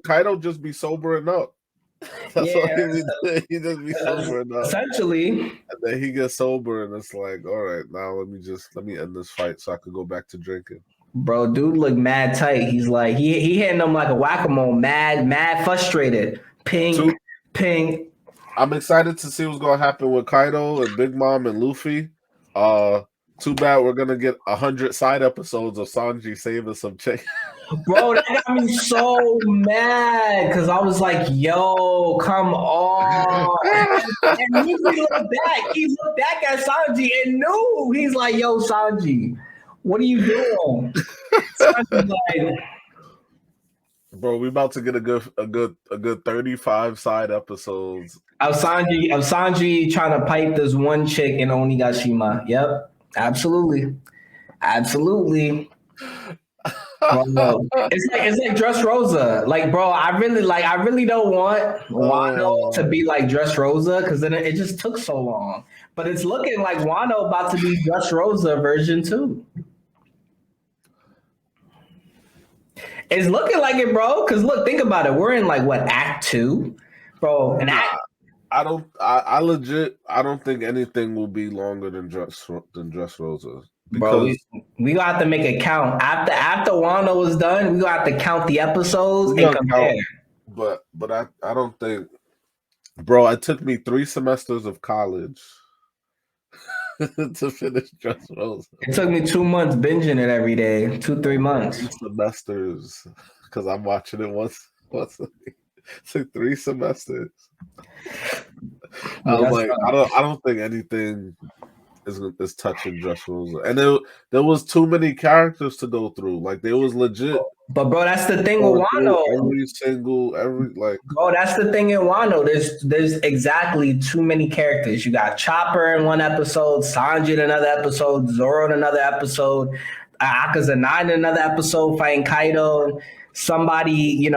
Kaido just be sobering up. That's what he just be sobering up. Essentially. And then he gets sober, and it's like, all right, now let me end this fight so I can go back to drinking. Bro, dude look mad tight. He's like, he hitting them like a whack-a-mole, mad frustrated. Ping. I'm excited to see what's gonna happen with Kaido and Big Mom and Luffy. Too bad we're gonna get 100 side episodes of Sanji saving some chick. Bro, that got me so mad because I was like, yo, come on. And Luffy looked back. He looked back at Sanji and knew. He's like, yo, Sanji, what are you doing? Like, bro, we about to get a good 35 side episodes of Sanji trying to pipe this one chick in Onigashima. Yep, absolutely. Bro, it's like Dressrosa. Like, bro, I really don't want Wano to be like Dressrosa because then it just took so long. But it's looking like Wano about to be Dressrosa version 2. It's looking like it, bro. Because look, think about it. We're in like what, Act 2? bro. And Nah, I don't. I legit. I don't think anything will be longer than Dressrosa bro, because we gonna have to make a count after Wano was done. We gonna have to count the episodes we and gonna compare. count. But I don't think, bro. It took me 3 semesters of college to finish Dressrosa. It took me 2 months binging it every day, 3 months. 3 semesters because I'm watching it once a week. It took 3 semesters. I was like, I don't think anything is touching Dressrosa, and there was too many characters to go through. Like there was legit. But bro, that's the thing with Wano. Bro, that's the thing in Wano. There's exactly too many characters. You got Chopper in one episode, Sanji in another episode, Zoro in another episode, Akaza in another episode fighting Kaido. Somebody,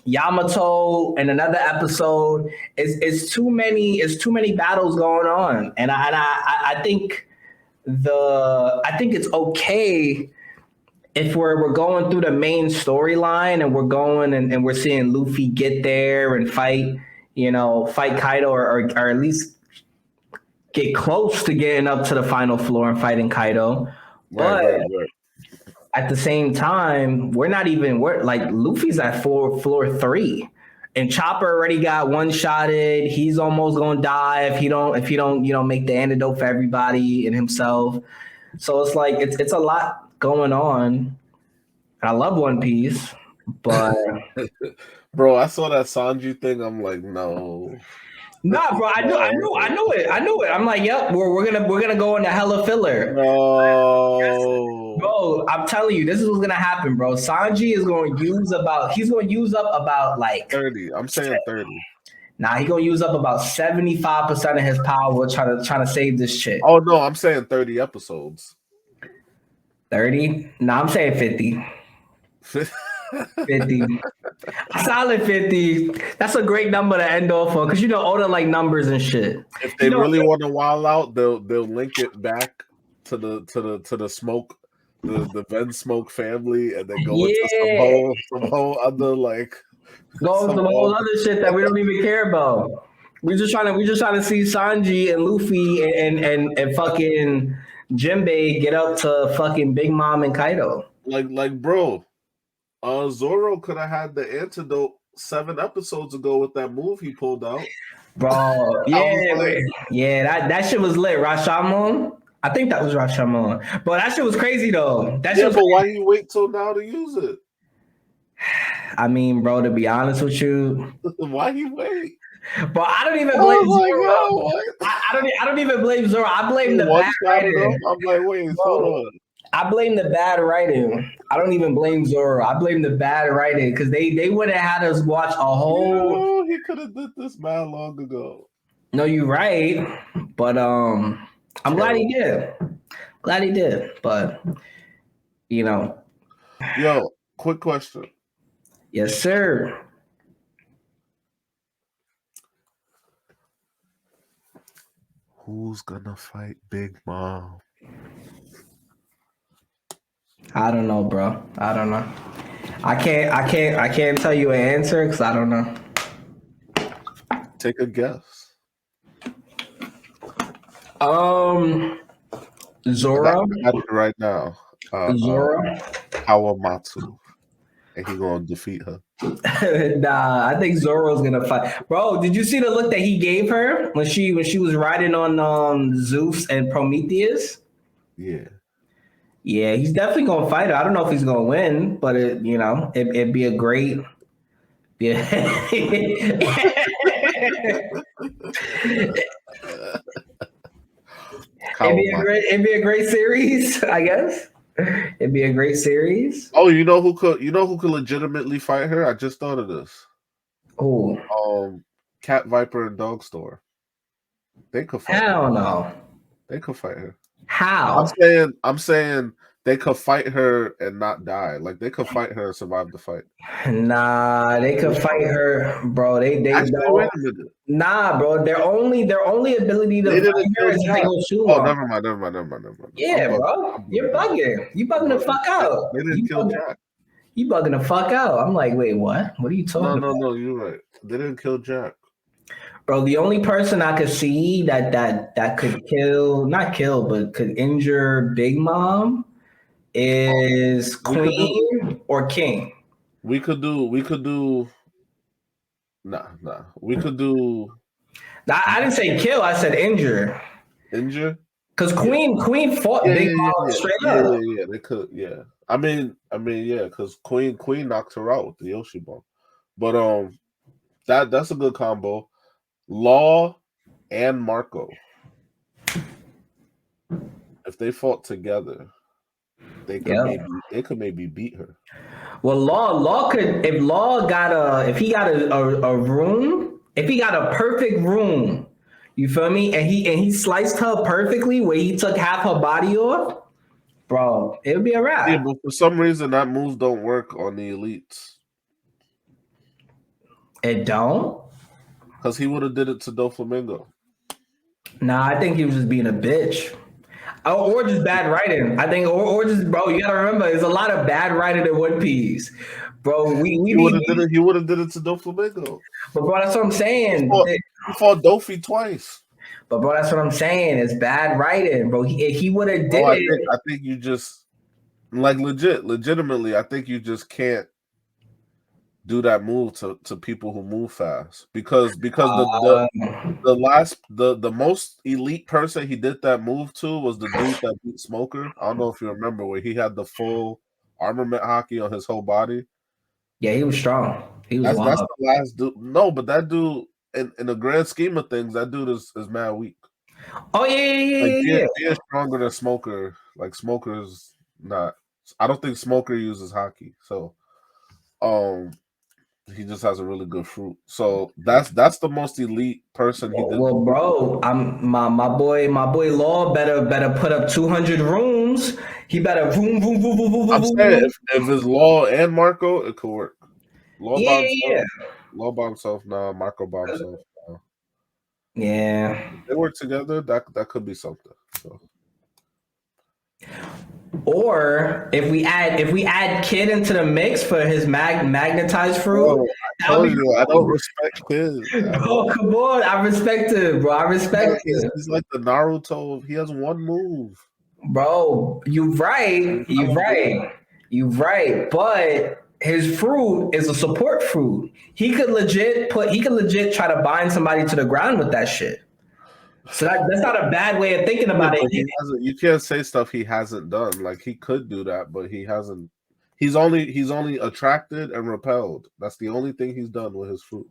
Yamato in another episode. It's too many. It's too many battles going on, and I think it's okay if we're going through the main storyline and we're going and we're seeing Luffy get there and fight Kaido or at least get close to getting up to the final floor and fighting Kaido. But right. At the same time, we're like Luffy's at floor 3. And Chopper already got one-shotted. He's almost gonna die if he don't make the antidote for everybody and himself. So it's like it's a lot going on. I love One Piece, but bro, I saw that Sanji thing. I'm like, no. Nah, bro, I knew it. I'm like, yep, we're gonna go into hella filler. No, bro, I'm telling you, this is what's gonna happen, bro. Sanji is going to use up about like 30. I'm saying 30. Nah, he's gonna use up about 75% of his power trying to save this shit. Oh no, I'm saying 30 episodes. 30? Nah, I'm saying 50. 50. Solid 50. That's a great number to end off on because Oda like numbers and shit. If they really want to wild out, they'll link it back to the smoke, the Ven Smoke family, and then go into some whole other like go into some whole other shit that we don't even care about. We're just trying to see Sanji and Luffy and fucking Jinbei get up to fucking Big Mom and Kaido. Like bro. Zoro could have had the antidote 7 episodes ago with that move he pulled out. Bro, that shit was lit. Rashomon? I think that was Rashomon. But that shit was crazy though. Why you wait till now to use it? I mean, bro, to be honest with you. Why you wait? But I don't even blame Zoro. I don't even blame Zoro. I blame the bad writing. I'm like, wait, hold on. I blame the bad writing. I don't even blame Zoro. I blame the bad writing because they would have had us watch a whole. He could have did this man long ago. No, you're right, but I'm glad he did. Glad he did, but Yo, quick question. Yes, sir. Who's gonna fight Big Mom? I don't know, bro. I don't know. I can't tell you an answer because I don't know. Take a guess. Zoro. Right now. Zoro. Kawamatsu. And he gonna defeat her. Nah, I think Zoro's gonna fight. Bro, did you see the look that he gave her when she was riding on Zeus and Prometheus? Yeah. Yeah, he's definitely gonna fight her. I don't know if he's gonna win, but it'd be a great. Yeah. It'd be a great series, I guess. It'd be a great series. Oh, you know who could legitimately fight her? I just thought of this. Oh. Cat Viper and Dog Store. They could fight Hell her. No. They could fight her. How? I'm saying they could fight her and not die. Like they could fight her and survive the fight. Nah, they could fight her, bro. They Actually, wait a minute. Nah, bro. Their only ability to fight her is if they go shoot. Oh, never mind. Yeah, bro. You're bugging. You bugging the fuck out. They didn't kill Jack. You bugging the fuck out. I'm like, wait, what? What are you talking about? No, you're right. They didn't kill Jack. Bro, the only person I could see that could kill, not kill, but could injure Big Mom is We could do. Queen or King. We could do. Nah. We could do I didn't say kill, I said injure. injure. Because Yeah. Queen fought Big Mom straight up. Yeah. They could. Yeah. I mean, yeah, because Queen knocked her out with the Yoshi bomb. But that's a good combo. Law and Marco. If they fought together, they could maybe beat her. Well, Law could if he got a room, if he got a perfect room, you feel me? And he sliced her perfectly where he took half her body off, bro, it would be a wrap. Yeah, but for some reason that move don't work on the elites. It don't? Because he would have did it to Doflamingo. Nah, I think he was just being a bitch. Or just bad writing. I think, or just, bro, you gotta remember, there's a lot of bad writing in One Piece. Bro, he would have did it to Doflamingo. But bro, that's what I'm saying. He fought Dofi twice. But bro, that's what I'm saying. It's bad writing, bro. He would have did it. I think you just legitimately, I think you just can't do that move to people who move fast because the most elite person he did that move to was the dude that beat Smoker. I don't know if you remember where he had the full armament hockey on his whole body. Yeah, he was strong. That's the last dude. No, but that dude, in the grand scheme of things, that dude is mad weak. Oh yeah. He is stronger than Smoker. Like Smoker's not. I don't think Smoker uses hockey, so he just has a really good fruit. So that's the most elite person he did. Well, bro, I'm my boy Law better put up 200 rooms. He better boom. I'm saying if it's Law and Marco, it could work. Law by himself, nah. Marco by himself, nah. Yeah. If they work together, that could be something. So. Or if we add Kid into the mix for his magnetized fruit, I told you I don't respect Kid. Oh, come on, I respect it, bro. I respect it. He's like the Naruto. He has one move, bro. You're right. But his fruit is a support fruit. He could legit try to bind somebody to the ground with that shit. So that's not a bad way of thinking about it. You can't say stuff he hasn't done. Like he could do that, but he hasn't. He's only attracted and repelled. That's the only thing he's done with his fruit.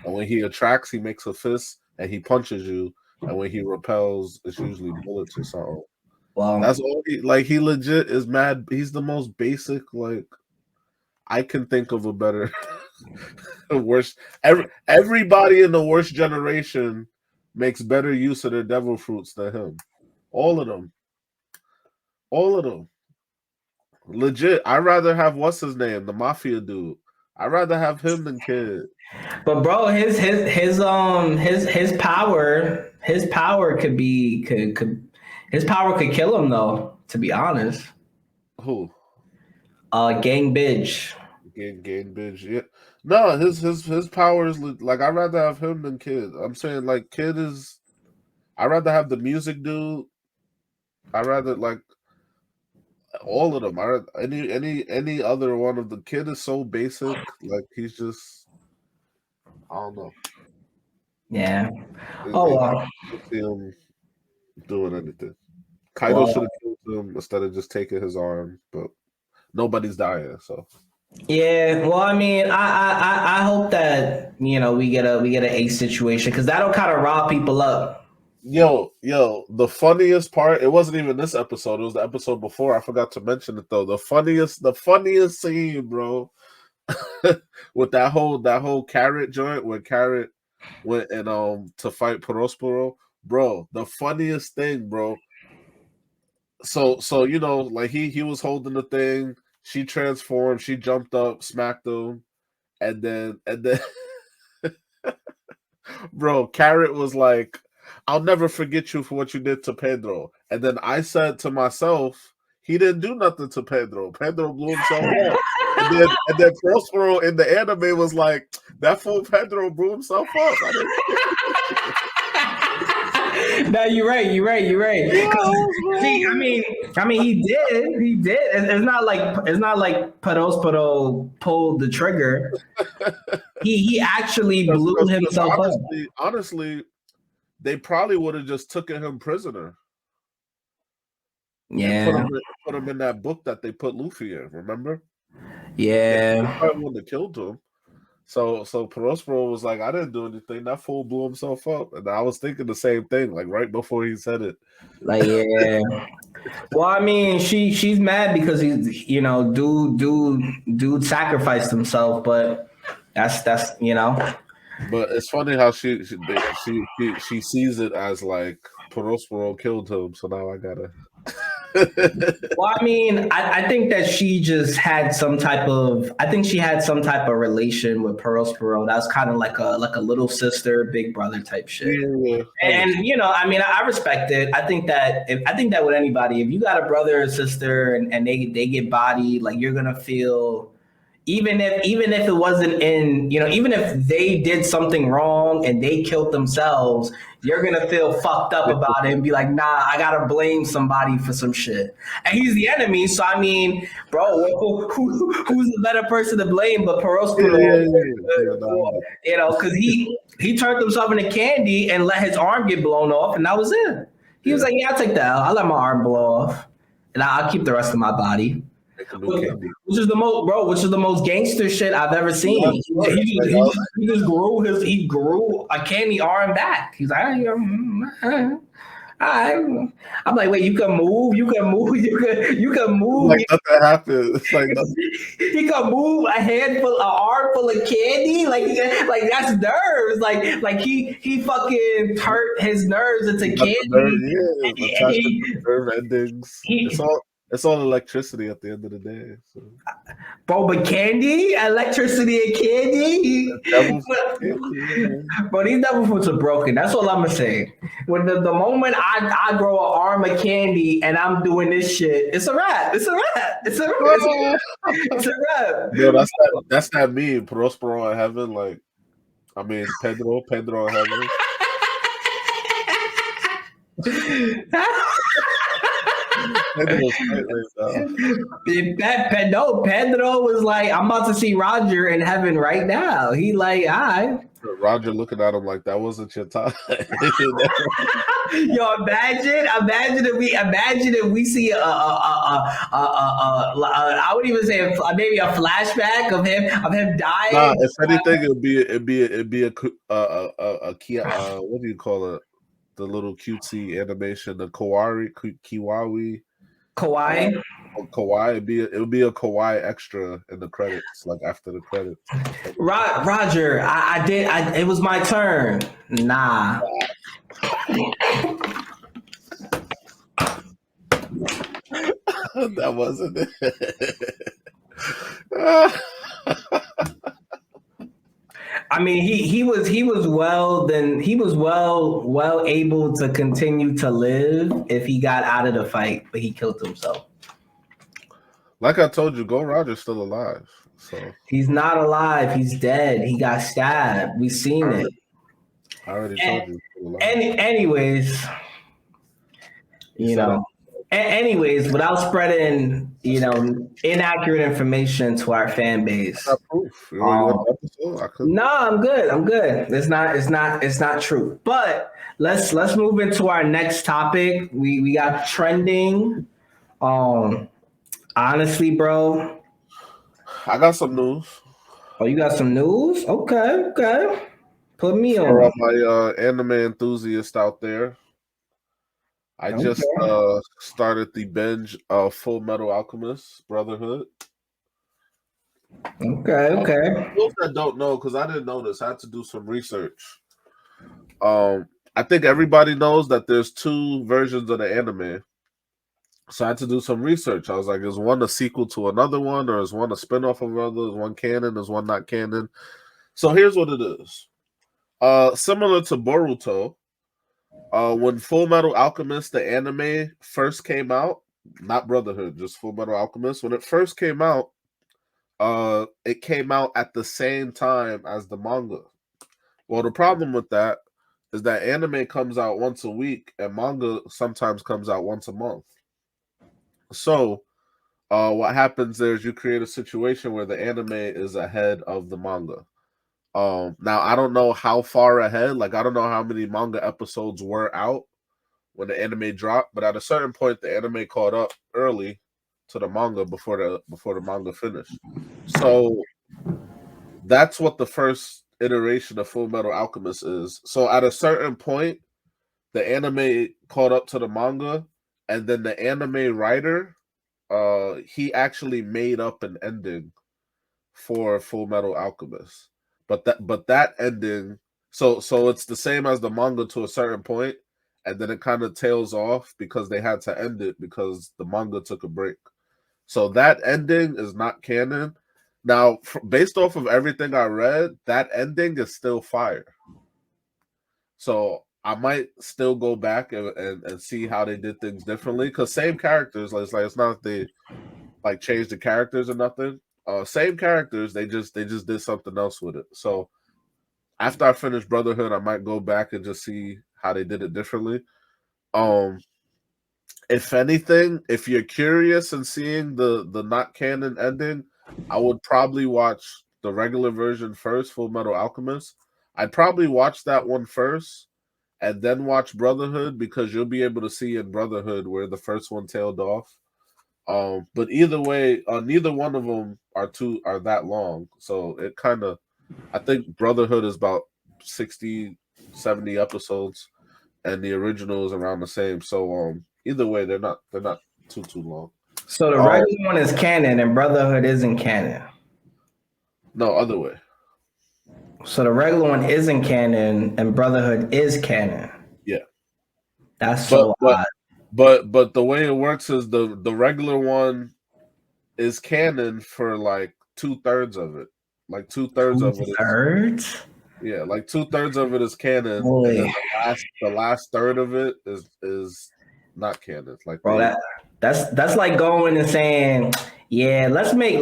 And when he attracts, he makes a fist and he punches you. And when he repels, it's usually bullets or something. Wow. That's all he legit is mad. He's the most basic, like I can think of a better worst. Everybody in the worst generation makes better use of their devil fruits than him. All of them. Legit. I'd rather have what's his name, the mafia dude. I'd rather have him than Kid. But bro, his power could his power could kill him though, to be honest. Who? Gang Bitch. Gang Bitch, yeah. No, his power is like I'd rather have him than Kid. I'm saying like Kid is I'd rather have the music dude. I'd rather like all of them. Any other one of the Kid is so basic. Like he's just I don't know. Yeah. I don't see him doing anything. Kaido should have killed him instead of just taking his arm, but nobody's dying, so. Yeah, well, I mean, I hope that we get an ace situation because that'll kind of rile people up. Yo, the funniest part, it wasn't even this episode, it was the episode before. I forgot to mention it though. The funniest scene, bro, with that whole Carrot joint where Carrot went and to fight Prospero, bro. The funniest thing, bro. So like he was holding the thing, she transformed, she jumped up, smacked him, and then bro, Carrot was like, I'll never forget you for what you did to Pedro. And then I said to myself, he didn't do nothing to Pedro. Pedro blew himself up. And then Prospero in the anime was like, that fool Pedro blew himself up. No, you're right. See, I mean, he did. It's not like Perospero pulled the trigger. He actually blew himself up. Honestly, they probably would have just taken him prisoner. Yeah. And put him in that book that they put Luffy in, remember? Yeah. They probably wouldn't have killed him. So Prospero was like, I didn't do anything. That fool blew himself up. And I was thinking the same thing, like right before he said it. Like, yeah. Well, I mean, she's mad because he's, you know, dude sacrificed himself, but that's But it's funny how she sees it as like Prospero killed him, so now I gotta. Well, I mean, I think that she just had some type of. I think she had some type of relation with Perospero. That was kind of like a little sister, big brother type shit. Yeah. And you know, I mean, I respect it. I think that with anybody, if you got a brother or sister and they get bodied, like you're gonna feel. Even if it wasn't in, you know, even if they did something wrong and they killed themselves, you're gonna feel fucked up about it and be like, nah, I gotta blame somebody for some shit. And he's the enemy, so I mean, bro, who's the better person to blame but Perospero? You know, because he turned himself into candy and let his arm get blown off, and that was it. He was like, yeah, I'll take that. I'll let my arm blow off, and I'll keep the rest of my body. Which is the most gangster shit I've ever seen. He just grew a candy arm back. He's like, I'm like, wait, you can move, you can move. Like nothing happened. It's like he can move an arm full of candy. Like that's nerves. Like he fucking hurt his nerves into candy. Nerve endings. It's all electricity at the end of the day. So. Bro, but electricity and candy. Bro, these devil fruits are broken. That's all I'm gonna say. When the moment I grow an arm of candy and I'm doing this shit, it's a wrap. It's a wrap. Yo, that's that meme. Prospero in heaven, like I mean Pedro in heaven. Pedro was like, I'm about to see Roger in heaven right now. He like, all right. Roger looking at him like that wasn't your time. Yo, imagine if we see I would even say maybe a flashback of him dying. Nah, if anything, it'd be a what do you call it? The little cutesy animation, the Kiwari. Kawaii. Kawaii. It would be a Kawaii extra in the credits, like after the credits. Roger, it was my turn. Nah. That wasn't it. I mean, he was well able to continue to live if he got out of the fight, but he killed himself. Like I told you, Go Roger's still alive. So he's not alive. He's dead. He got stabbed. We've seen it. I already told you. Anyways, anyways, without spreading, inaccurate information to our fan base. No, I'm good. It's not true. But let's move into our next topic. We got trending. Honestly, bro, I got some news. Oh, you got some news? Okay. Put me on. For all my anime enthusiasts out there, I just started the binge of Full Metal Alchemist Brotherhood. Okay. For those that don't know, because I didn't know this, I had to do some research. I think everybody knows that there's two versions of the anime. So I had to do some research. I was like, is one a sequel to another one, or is one a spinoff of another? Is one canon? Is one not canon? So here's what it is. Similar to Boruto, when Full Metal Alchemist, the anime, first came out, not Brotherhood, just Full Metal Alchemist. When it first came out, it came out at the same time as the manga. Well, the problem with that is that anime comes out once a week and manga sometimes comes out once a month. So, what happens there is you create a situation where the anime is ahead of the manga. Now I don't know how far ahead, like I don't know how many manga episodes were out when the anime dropped, but at a certain point the anime caught up early to the manga before the manga finished. So that's what the first iteration of Full Metal Alchemist is. So at a certain point, the anime caught up to the manga, and then the anime writer, he actually made up an ending for Full Metal Alchemist. But that ending, so it's the same as the manga to a certain point, and then it kind of tails off because they had to end it because the manga took a break. So that ending is not canon. Now, based off of everything I read, that ending is still fire. So I might still go back and see how they did things differently. Because same characters, it's not they like changed the characters or nothing. Same characters, they just did something else with it. So after I finish Brotherhood, I might go back and just see how they did it differently. If anything, if you're curious and seeing the not canon ending, I would probably watch the regular version first, Full Metal Alchemist. I'd probably watch that one first and then watch Brotherhood because you'll be able to see in Brotherhood where the first one tailed off. But either way, neither one of them are that long. So it kind of, I think Brotherhood is about 60, 70 episodes, and the original is around the same. So either way, they're not too long. So the regular one is canon and Brotherhood isn't canon. No, other way. So the regular one isn't canon and Brotherhood is canon. Yeah. That's so odd. But the way it works is the regular one is canon for like 2/3 of it. Like 2/3 of it is, yeah, like 2/3 of it is canon, Boy. and then the last third of it is not canon. Like, bro, that's like going and saying, yeah, let's make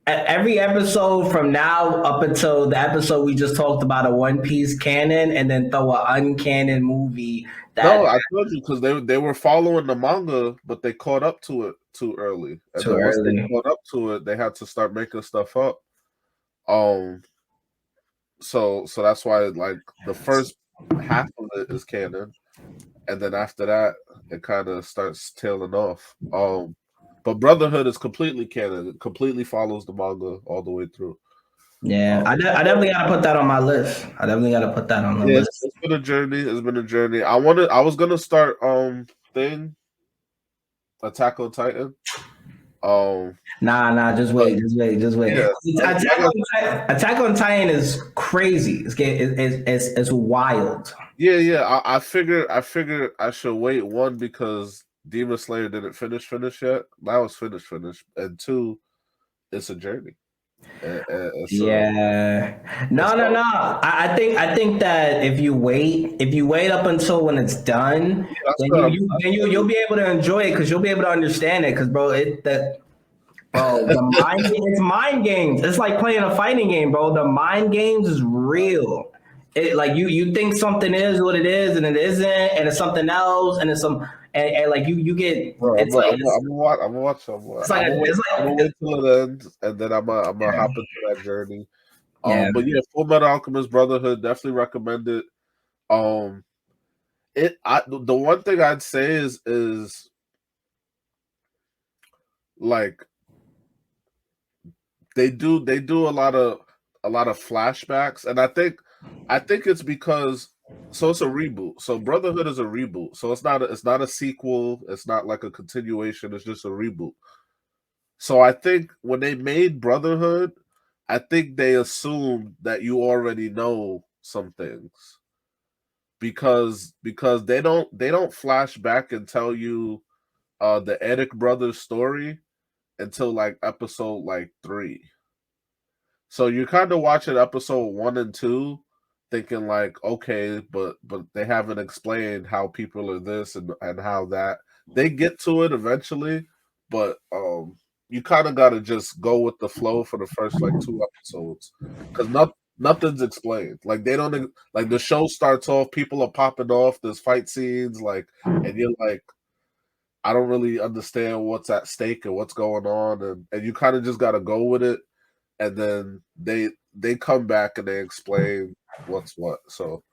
every episode from now up until the episode we just talked about a One Piece canon, and then throw an uncanon movie. No, I told you because they were following the manga, but they caught up to it too early. And then once they caught up to it, they had to start making stuff up. So that's why like the first half of it is canon, and then after that it kind of starts tailing off. But Brotherhood is completely canon. It completely follows the manga all the way through. Yeah, I definitely gotta put that on my list. I definitely gotta put that on the list. It's been a journey. It's been a journey. I was gonna start Attack on Titan. Nah, just wait. Yeah, Attack on Titan is crazy. It's wild. Yeah. I figured I should wait, one, because Demon Slayer didn't finish yet. Now it's finished, and two, it's a journey. Yeah. No. I think that if you wait up until when it's done, then you'll be able to enjoy it because you'll be able to understand it. Because it's mind games. It's like playing a fighting game, bro. The mind games is real. It like you think something is what it is and it isn't, and it's something else, and it's some and like you get. Bro, it's I'm gonna watch. I'm gonna wait till it ends, and then I'm gonna hop into that journey. But yeah, Full Metal Alchemist Brotherhood, definitely recommend it. The one thing I'd say is like they do a lot of flashbacks, and I think it's because it's a reboot. So Brotherhood is a reboot. So it's not a sequel. It's not like a continuation. It's just a reboot. So I think when they made Brotherhood, I think they assumed that you already know some things because they don't flash back and tell you the Edic brothers story until like episode like 3. So you're kind of watching episode 1 and 2 thinking like, okay, but they haven't explained how people are this and how that. they get to it eventually, but you kind of got to just go with the flow for the first like 2 episodes because nothing's explained. Like they don't like the show starts off, people are popping off, there's fight scenes, like, and you're like, I don't really understand what's at stake and what's going on, and you kind of just got to go with it, and then they come back and they explain what's what. So,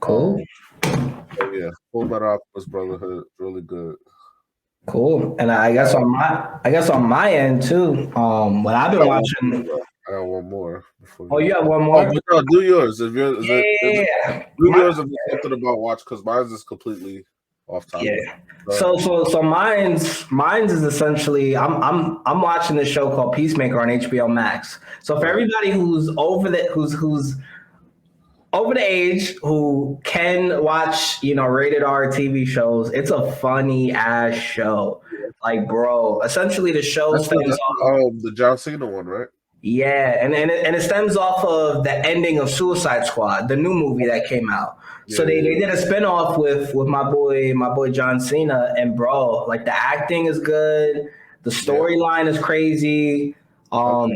Cool. so yeah, Full Metal Alchemist Brotherhood, really good. Cool. And I guess on my end too, what I've I been got one more, watching. though. I got one more before Oh, you. you have one Oh, more? but no, do yours. If you're, is it, Yeah. do yours if it's something about watch, because mine's is completely off topic. Yeah. So mine's is essentially I'm watching this show called Peacemaker on HBO Max. So for everybody who's who's over the age who can watch, rated R TV shows, it's a funny ass show. Like, bro, essentially the show That's stems off. the John Cena one, right? Yeah, and it stems off of the ending of Suicide Squad, the new movie that came out. So Yeah, they did a spinoff with my boy John Cena, and bro, like the acting is good, the yeah. storyline is crazy. Um,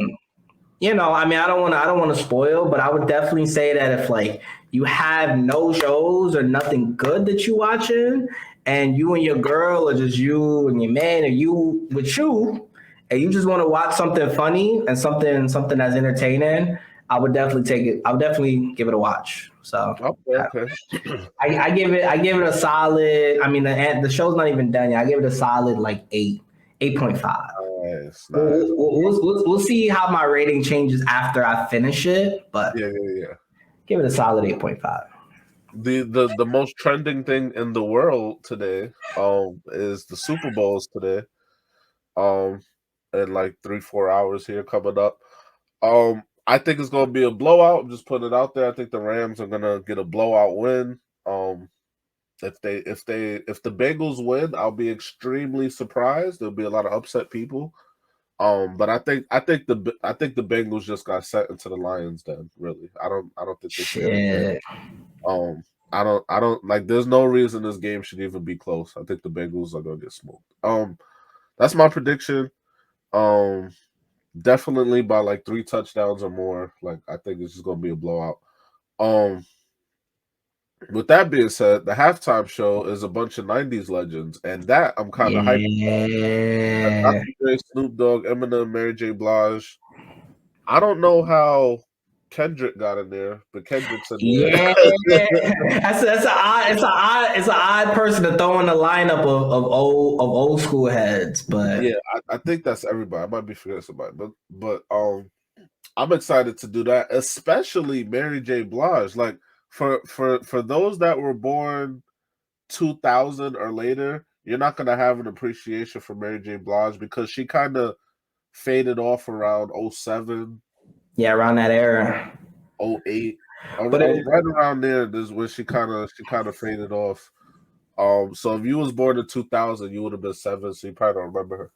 Okay. I mean, I don't want to spoil, but I would definitely say that if like you have no shows or nothing good that you watching, and you and your girl, or just you and your man, or you with you, and you just want to watch something funny and something that's entertaining, I would definitely take it. I would definitely give it a watch. So Okay. I give it a solid. I mean, the show's not even done yet. I give it a solid like 8.5. Nice, nice. We'll see how my rating changes after I finish it, but Yeah. give it a solid 8.5. The most trending thing in the world today, is the Super Bowls today. Um, in like 3-4 hours here coming up. I think it's gonna be a blowout. I'm just putting it out there. I think the Rams are gonna get a blowout win. If the Bengals win, I'll be extremely surprised. There'll be a lot of upset people. But I think the Bengals just got sent into the Lions den. Really, I don't think they stand a chance. Shit. I don't like. There's no reason this game should even be close. I think the Bengals are gonna get smoked. That's my prediction. Um, Definitely by like 3 touchdowns or more. Like I think it's just gonna be a blowout. Um, with that being said, the halftime show is a bunch of '90s legends, and that I'm kind of hyped. Yeah. Dr. Dre, Snoop Dogg, Eminem, Mary J. Blige. I don't know how Kendrick got in there, but Kendrick's in there. Yeah. That's an odd person to throw in the lineup of old school heads, but Yeah, I think that's everybody. I might be forgetting somebody, but I'm excited to do that, especially Mary J. Blige. Like for those that were born 2000 or later, you're not gonna have an appreciation for Mary J. Blige because she kind of faded off around '07, yeah, around that era. '08, But it, right around there. This is when she kind of faded off. So if you was born in 2000, you would have been 7, so you probably don't remember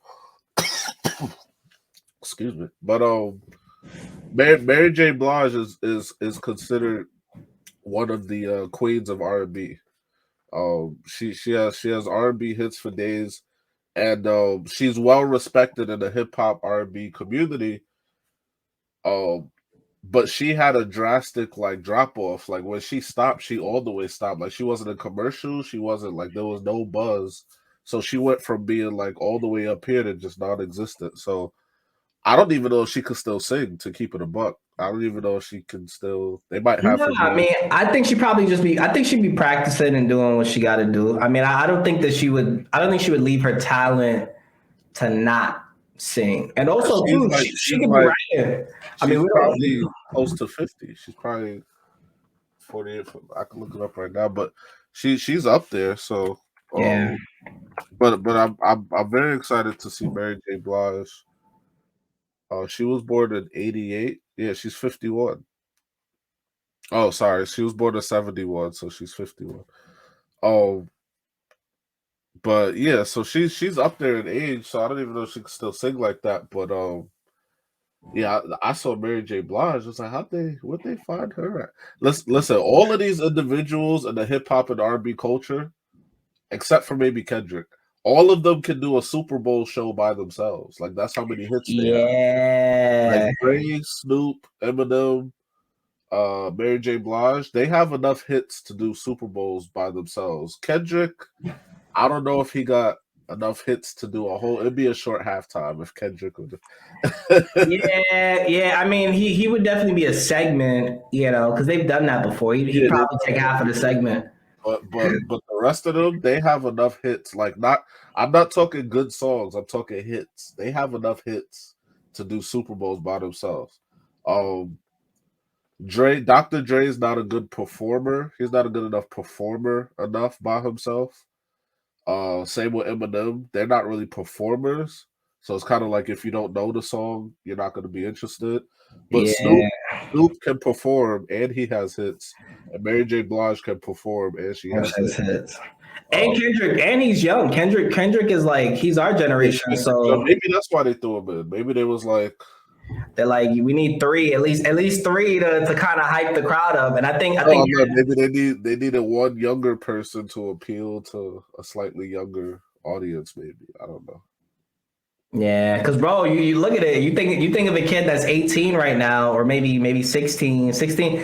her. Excuse me, but Mary J. Blige is considered one of the queens of R&B. She has R&B hits for days, and she's well respected in the hip hop R&B community. Um, but she had a drastic like drop off. Like when she stopped, she all the way stopped. Like she wasn't in commercials. She wasn't like there was no buzz. So she went from being like all the way up here to just non-existent. So I don't even know if she could still sing. To keep it a buck, I don't even know if she can still. They might have no, her I do. mean, I think she probably just be. I think she'd be practicing and doing what she got to do. I mean, I don't think that she would. I don't think she would leave her talent to not sing. And also, She's too, like she she's could be like writing. I mean, she's we probably don't. close to 50. She's probably 48. I can look it up right now, but she's up there. So, Yeah. but I'm very excited to see Mary J. Blige. She was born in '88. Yeah, she's 51. Oh, sorry, she was born in '71, so she's 51. Um, but yeah, so she's up there in age, so I don't even know if she can still sing like that. But yeah, I saw Mary J. Blige. I was like, where'd they find her at? Listen, all of these individuals in the hip hop and R&B culture, except for maybe Kendrick, all of them can do a Super Bowl show by themselves. Like that's how many hits they have. Yeah. Like Dre, Snoop, Eminem, Mary J. Blige, they have enough hits to do Super Bowls by themselves. Kendrick, I don't know if he got enough hits to do a whole. It'd be a short halftime if Kendrick would. Yeah. I mean, he would definitely be a segment, because they've done that before. He'd Yeah, probably take half of the segment. but the rest of them, they have enough hits. Like not, I'm not talking good songs. I'm talking hits. They have enough hits to do Super Bowls by themselves. Um, Dr. Dre is not a good performer. He's not a good enough performer enough by himself. Same with Eminem. They're not really performers. So it's kind of like if you don't know the song, you're not going to be interested. But Yeah. Snoop can perform and he has hits. And Mary J. Blige can perform and she has hits. Hits. And Kendrick, and he's young. Kendrick is like, he's our generation. So So maybe that's why they threw him in. Maybe they was like, they're like, we need three, at least three to kind of hype the crowd up. And I think maybe they needed one younger person to appeal to a slightly younger audience. Maybe I don't know. yeah, because bro, you look at it, you think of a kid that's 18 right now, or maybe 16, 15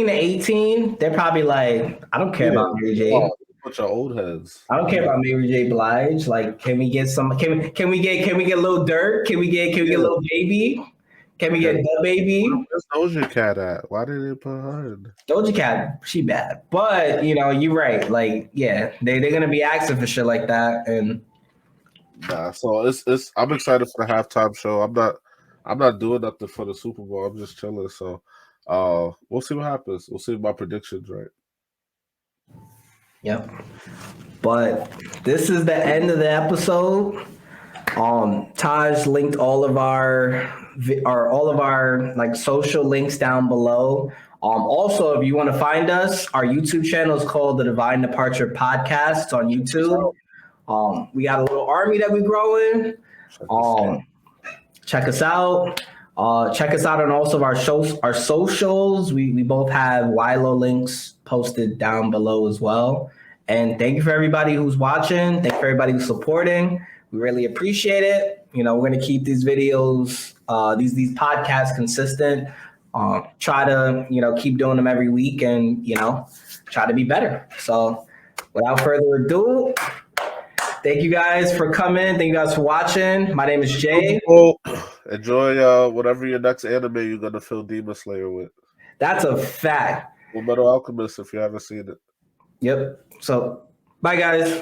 to 18, they're probably like, I don't care about Mary J. Oh, bunch of old heads. I don't care about Mary J. Blige. Like, can we get some? Can we get Lil Durk? Can we get Lil Baby? Can we get the Baby? Where's Doja Cat at? Why did they put her in? Doja Cat, she bad, but you're right. Like, yeah, they're gonna be asking for shit like that, and Nah, so it's I'm excited for the halftime show. I'm not doing nothing for the Super Bowl. I'm just chilling. So we'll see what happens. We'll see if my predictions right. yep. But this is the end of the episode. Taj linked all of our like social links down below. Also, if you want to find us, our YouTube channel is called the Divine Departure Podcast. It's on YouTube. We got a little army that we're growing. Check us out. Check us out on also of our socials. We both have Wilo links posted down below as well. And thank you for everybody who's watching. Thank you for everybody who's supporting. We really appreciate it. We're going to keep these videos, these podcasts consistent. Try to, keep doing them every week and, try to be better. So without further ado, thank you guys for coming. Thank you guys for watching. My name is Jay. Enjoy whatever your next anime you're going to fill Demon Slayer with. That's a fact. Full Metal Alchemist if you haven't seen it. Yep. So, bye, guys.